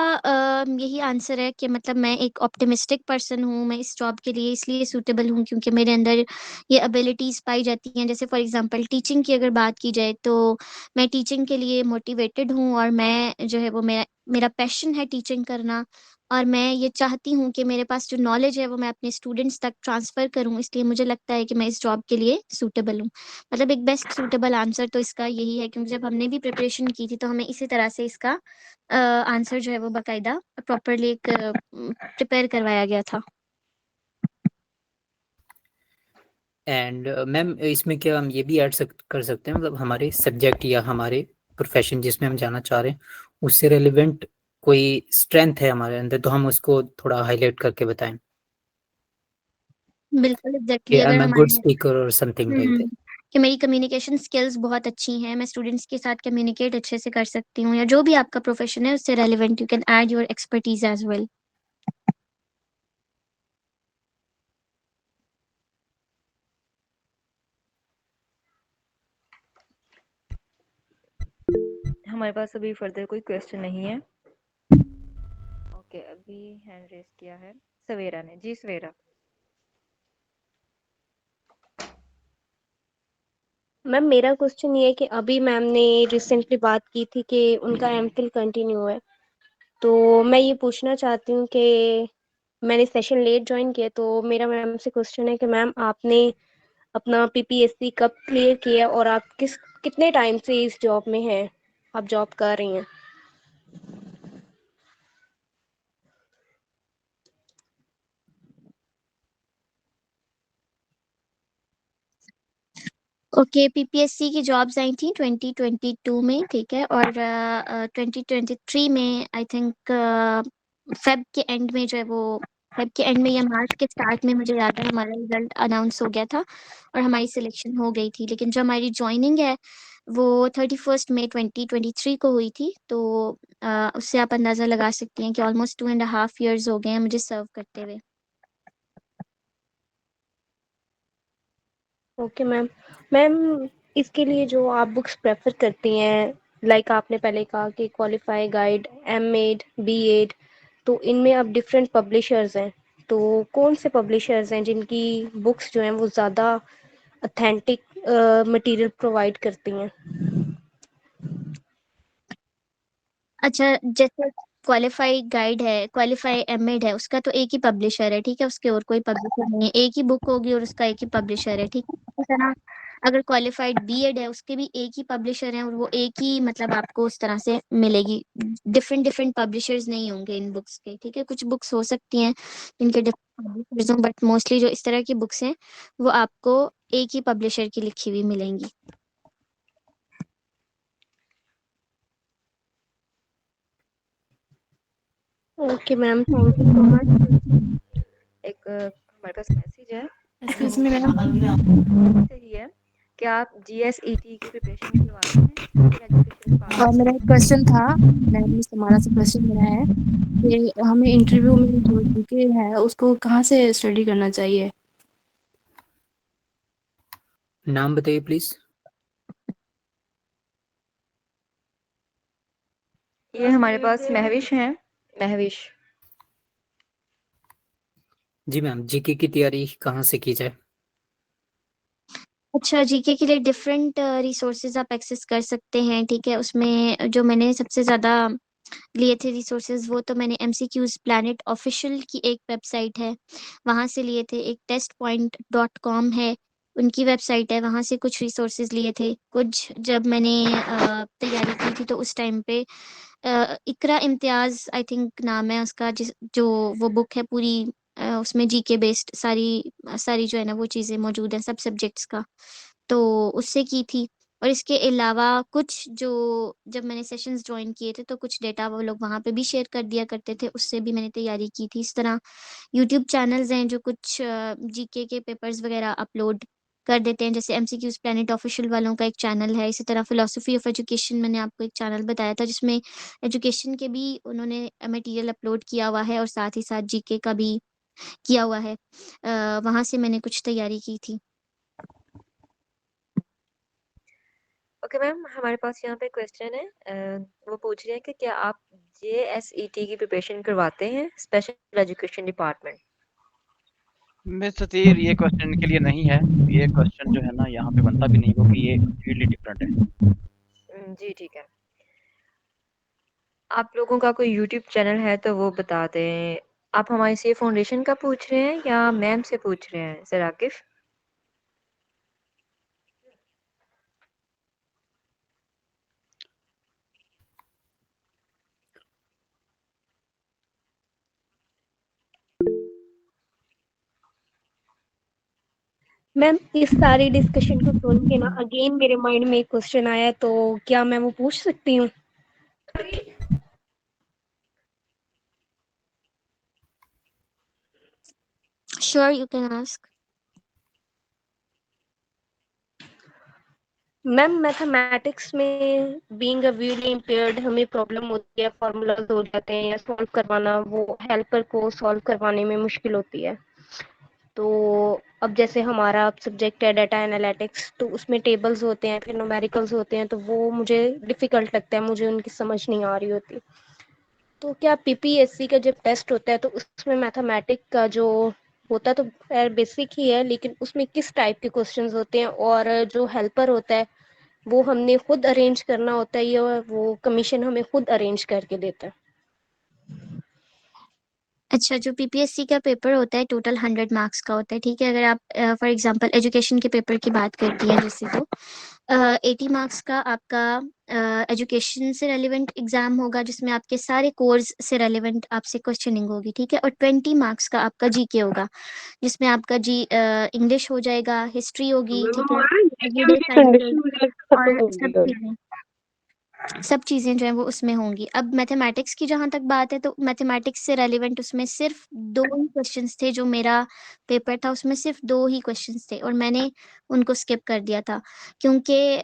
यही आंसर है कि मतलब मैं एक ऑप्टिमिस्टिक पर्सन हूँ, मैं इस जॉब के लिए इसलिए सूटेबल हूँ क्योंकि मेरे अंदर ये एबिलिटीज़ पाई जाती हैं। जैसे फॉर एग्ज़ाम्पल टीचिंग की अगर बात की जाए तो मैं टीचिंग के लिए मोटिवेटेड हूँ, और मैं जो है वो मेरा मेरा पैशन है टीचिंग करना, और मैं ये चाहती हूँ कि मेरे पास जो नॉलेज है वो मैं अपने स्टूडेंट्स तक ट्रांसफ़र करूँ, इसलिए मुझे लगता है कि मैं इस जॉब के लिए सूटेबल हूँ। मतलब एक बेस्ट सूटेबल आंसर तो इसका यही है, क्योंकि जब हमने भी प्रिपरेशन की थी तो हमें इसी तरह से इसका आंसर जो है वो बाकायदा प्रॉपरली एक प्रिपेयर करवाया गया था। एंड मैम इसमें क्या हम ये भी ऐड कर सकते हैं, मतलब हमारे सब्जेक्ट या हमारे प्रोफेशन जिसमें हम जाना चाह रहे हैं उससे रिलेवेंट कोई स्ट्रेंथ है हमारे अंदर तो हम उसको थोड़ा हाईलाइट करके बताएं बिल्कुल कि एग्ज़ैक्टली, आई अगर एम अ गुड हमारे स्पीकर और समथिंग लाइक दैट। कि मेरी कम्युनिकेशन स्किल्स बहुत अच्छी हैं, मैं स्टूडेंट्स के साथ कम्युनिकेट अच्छे से कर सकती हूँ, या जो भी आपका प्रोफेशन है उससे relevant you can add your expertise as well. हमारे पास अभी फर्दर कोई क्वेश्चन नहीं है। ओके, अभी हैंड रेज़ किया है। सवेरा ने। जी सवेरा। मैम मेरा क्वेश्चन ये है कि अभी मैम ने रिसेंटली बात की थी कि उनका एमफिल कंटिन्यू है, तो मैं ये पूछना चाहती हूँ कि मैंने सेशन लेट ज्वाइन किया, तो मेरा मैम से क्वेश्चन है कि मैम आपने अपना पीपीएससी कब क्लियर किया और आप कितने टाइम से इस जॉब में हैं, आप जॉब कर रही हैं? ओके, पीपीएससी की जॉब्स आई थी 2022 में, ठीक है, और 2023 में आई थिंक फेब के एंड में जो है वो फेब के एंड में या मार्च के स्टार्ट में, मुझे याद है, हमारा रिजल्ट अनाउंस हो गया था और हमारी सिलेक्शन हो गई थी। लेकिन जो हमारी ज्वाइनिंग है वो 31 मई 2023 को हुई थी। तो उससे आप अंदाज़ा लगा सकती हैं कि ऑलमोस्ट 2.5 years हो गए हैं मुझे सर्व करते हुए। Okay ma'am. मैम इसके लिए जो आप बुक्स प्रेफर करती हैं, लाइक आपने पहले कहा कि क्वालिफाई गाइड, एमएड, बीएड, तो इनमें अब डिफरेंट पब्लिशर्स हैं, तो कौन से पब्लिशर्स हैं जिनकी बुक्स जो हैं वो ज़्यादा ऑथेंटिक मटेरियल प्रोवाइड करती हैं? अच्छा, जैसे क्वालिफाई गाइड है, क्वालिफाई एमएड है, उसका तो एक ही पब्लिशर है, ठीक है, उसके और कोई पब्लिशर नहीं है, एक ही बुक होगी और उसका एक ही पब्लिशर है, ठीक है। इस तरह अगर क्वालिफाइड बीएड है, उसके भी एक ही पब्लिशर है और वो एक ही, मतलब आपको उस तरह से मिलेगी। डिफरेंट डिफरेंट पब्लिशर्स नहीं होंगे इन बुक्स के, ठीक है। कुछ बुक्स हो सकती हैं जिनके डिफरेंट पब्लिशर्स हों, बट मोस्टली जो इस तरह की बुक्स हैं वो आपको एक ही पब्लिशर की लिखी हुई मिलेंगी। Okay ma'am, thank you so much. एक हमारे पास मैसेज है एक्सक्यूज मी मैम। सही है कि आप जीएसईटी की प्रिपरेशन करवाते हैं स्पेशल एजुकेशन और मेरा एक क्वेश्चन था, मैम हमारा से क्वेश्चन मेरा है कि हमें इंटरव्यू में जो जीके है उसको कहाँ से स्टडी करना चाहिए? नाम बताइए प्लीज। ये हमारे पास महविश हैं। महविश। जी मैम, जीके की तैयारी कहाँ से की जाए? अच्छा, जीके के लिए डिफरेंट रिसोर्सेज आप एक्सेस कर सकते हैं, ठीक है। उसमें जो मैंने सबसे ज़्यादा लिए थे रिसोर्सेज, वो तो मैंने एमसीक्यूज प्लैनेट ऑफिशियल की एक वेबसाइट है, वहाँ से लिए थे। एक testpoint.com है, उनकी वेबसाइट है, वहाँ से कुछ रिसोर्सेज लिए थे। कुछ जब मैंने तैयारी की थी तो उस टाइम पे इकरा इम्तियाज़ आई थिंक नाम है उसका, जिस जो वो बुक है पूरी, उसमें जीके बेस्ड सारी सारी जो है ना वो चीज़ें मौजूद हैं सब सब्जेक्ट्स का, तो उससे की थी। और इसके अलावा कुछ जो जब मैंने सेशंस ज्वाइन किए थे तो कुछ डेटा वो लोग वहाँ पे भी शेयर कर दिया करते थे, उससे भी मैंने तैयारी की थी। इस तरह यूट्यूब चैनल्स हैं जो कुछ जीके के पेपर्स वगैरह अपलोड कर देते हैं, जैसे एमसीक्यूज प्लैनेट ऑफिशियल वालों का एक चैनल है। इसी तरह फिलोसफी ऑफ एजुकेशन मैंने आपको एक चैनल बताया था जिसमें एजुकेशन के भी उन्होंने मटेरियल अपलोड किया हुआ है और साथ ही साथ जीके का भी किया हुआ है। वहाँ से मैंने कुछ तैयारी की थी। ओके मैम, हमारे पास यहाँ पे क्वेश्चन है। वो पूछ रहे हैं कि क्या आप जेएसईटी की प्रिपरेशन करवाते हैं स्पेशल एजुकेशन डिपार्टमेंट? मिस सतीर, ये क्वेश्चन के लिए नहीं है। ये क्वेश्चन जो है ना यहाँ पे बनता भी नहीं, क्योंकि ये कम्प्लीटली डिफरेंट है। जी ठीक है। आप लोगों का कोई यूट्यूब चैनल है तो वो बता दें। आप हमारे से फाउंडेशन का पूछ रहे हैं या मैम से पूछ रहे हैं सर आकिफ? मैम इस सारी डिस्कशन को सुन के ना अगेन मेरे माइंड में एक क्वेश्चन आया है, तो क्या मैं वो पूछ सकती हूँ? Sure, you can ask. Ma'am mathematics में बीइंग अ विजुअली इम्पेयर्ड हमें प्रॉब्लम होती है, फॉर्मूलाज हो जाते हैं या सॉल्व करवाना, वो हेल्पर को सॉल्व करवाने में मुश्किल होती है। तो अब जैसे हमारा सब्जेक्ट है डाटा एनालिटिक्स, तो उसमें टेबल्स होते हैं, फिर न्यूमेरिकल्स होते हैं, तो वो मुझे डिफिकल्ट लगता है, मुझे उनकी समझ नहीं आ रही होती। तो क्या पीपीएससी का जब टेस्ट होता है तो उसमें मैथमेटिक का जो होता तो बेसिक ही है, लेकिन उसमें किस टाइप के क्वेश्चंस होते हैं, और जो हेल्पर होता है वो हमने खुद अरेंज करना होता है या वो कमीशन हमें खुद अरेंज करके देता है? अच्छा, जो पीपीएससी का पेपर होता है टोटल 100 मार्क्स का होता है, ठीक है। अगर आप फॉर एग्जांपल एजुकेशन के पेपर की बात करती हैं जैसे, तो 80 मार्क्स का आपका एजुकेशन से रेलिवेंट एग्जाम होगा, जिसमें आपके सारे कोर्स से रेलिवेंट आपसे क्वेश्चनिंग होगी, ठीक है। और 20 मार्क्स का आपका जीके होगा, जिसमें आपका इंग्लिश हो जाएगा, हिस्ट्री होगी, मैम ठीक है, हमारा जीके एवरीडे वाली साइंसेस कंडीशन मुझे लगता है खत्म और हो गई है। सब चीज़ें जो हैं वो उसमें होंगी। अब मैथमेटिक्स की जहाँ तक बात है, तो मैथमेटिक्स से रेलेवेंट उसमें सिर्फ 2 ही क्वेश्चंस थे। जो मेरा पेपर था उसमें सिर्फ 2 ही क्वेश्चंस थे और मैंने उनको स्किप कर दिया था क्योंकि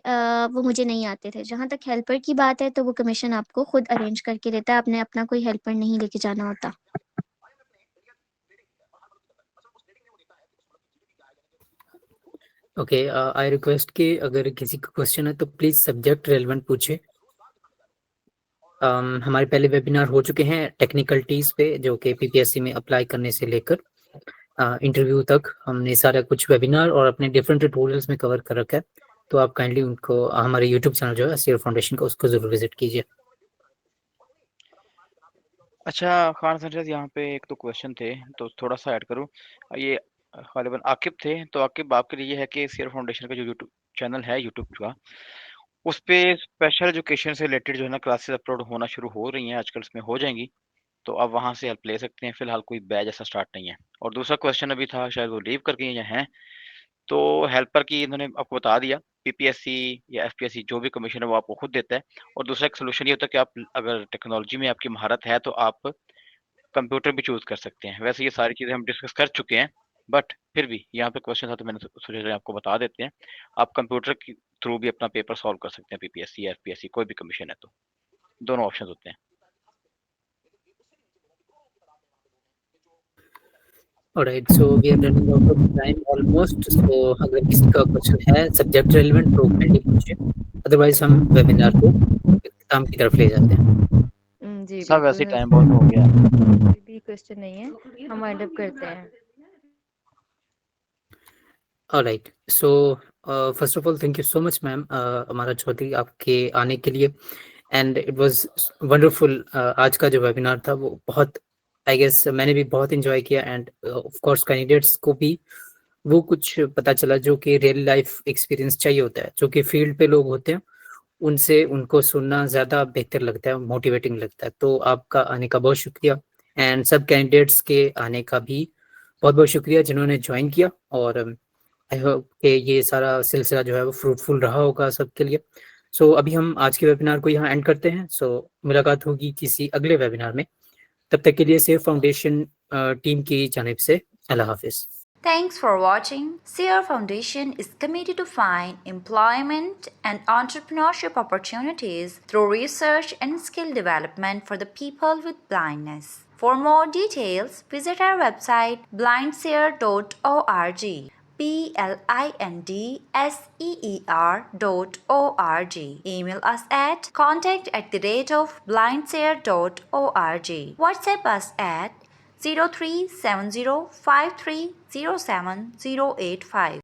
वो मुझे नहीं आते थे। जहाँ तक हेल्पर की बात है, तो वो कमीशन आपको खुद अरेंज करके देता है, आपने अपना कोई हेल्पर नहीं लेके जाना होता। ओके, आई रिक्वेस्ट कि अगर किसी का क्वेश्चन है तो प्लीज सब्जेक्ट रेलेवेंट पूछे। हमारे पहले वेबिनार हो चुके हैं टेक्निकलिटीज पे, जो कि पीपीएससी में अप्लाई करने से लेकर इंटरव्यू तक हमने सारा कुछ वेबिनार और अपने डिफरेंट ट्यूटोरियल्स में कवर कर रखा है। तो आप काइंडली उनको हमारे यूट्यूब चैनल जो है सीयर फाउंडेशन का, उसको जरूर विजिट कीजिए। अच्छा खान सर, यहाँ पे एक तो क्वेश्चन थे तो थोड़ा सा ऐड करूँ। ये गालिबन आकिब थे, तो आकिब आपके लिए है कि सीयर फाउंडेशन का जो यूट्यूब चैनल है यूट्यूब का, उस पे स्पेशल एजुकेशन से रिलेटेड जो है ना क्लासेस अपलोड होना शुरू हो रही हैं आजकल, इसमें हो जाएंगी, तो आप वहाँ से हेल्प ले सकते हैं। फिलहाल कोई बैच ऐसा स्टार्ट नहीं है। और दूसरा क्वेश्चन अभी था, शायद वो लीव करके या हैं, तो हेल्पर की इन्होंने आपको बता दिया, पीपीएससी या एफपीएससी जो भी कमीशन है वो आपको खुद देता है। और दूसरा एक सोल्यूशन ये होता है कि आप अगर टेक्नोलॉजी में आपकी महारत है तो आप कंप्यूटर भी चूज कर सकते हैं। वैसे ये सारी चीजें हम डिस्कस कर चुके हैं, बट फिर भी यहाँ पे क्वेश्चन था तो मैंने सोचा आपको बता देते हैं। आप कंप्यूटर के थ्रू भी अपना पेपर सॉल्व कर सकते हैं, पीपीएससी या एफपीएससी कोई भी कमीशन है तो दोनों ऑप्शन होते हैं। Alright, so we are running out of time almost. So अगर किसी का क्वेश्चन है सब्जेक्ट रेलेवेंट तो काइंडली पूछिए, अदरवाइज हम वेबिनार को इख्तिताम की तरफ ले जाते हैं। जी सब वैसे बिल्कुल, टाइम बहुत हो गया है। कोई भी क्वेश्चन नहीं है, हम वाइंड अप करते हैं। Alright, so first of all thank you so much ma'am अमारा चौधरी, आपके आने के लिए। And it was wonderful. आज का जो वेबिनार था वो बहुत, आई गेस मैंने भी बहुत एंजॉय किया, एंड ऑफ कोर्स कैंडिडेट्स को भी वो कुछ पता चला जो कि रियल लाइफ एक्सपीरियंस चाहिए होता है। जो कि फील्ड पे लोग होते हैं उनसे उनको सुनना ज़्यादा बेहतर लगता है, मोटिवेटिंग लगता है। तो आपका आने का बहुत शुक्रिया, एंड सब कैंडिडेट्स के आने का भी बहुत बहुत शुक्रिया जिन्होंने ज्वाइन किया। और आई होप कि ये सारा सिलसिला जो है वो फ्रूटफुल रहा होगा सबके लिए। सो अभी हम आज के वेबिनार को यहाँ एंड करते हैं। सो मुलाकात होगी किसी अगले वेबिनार में, तब तक के लिए सेफ फाउंडेशन टीम की जानिब से अल्लाह हाफिज़। Thanks for watching. SEER Foundation is committed to find employment and entrepreneurship opportunities through research and skill development for the people with blindness. For more details, visit our website blindseer.org. blindseer.org. Email us at contact@blindseer.org. WhatsApp us at 037053070085.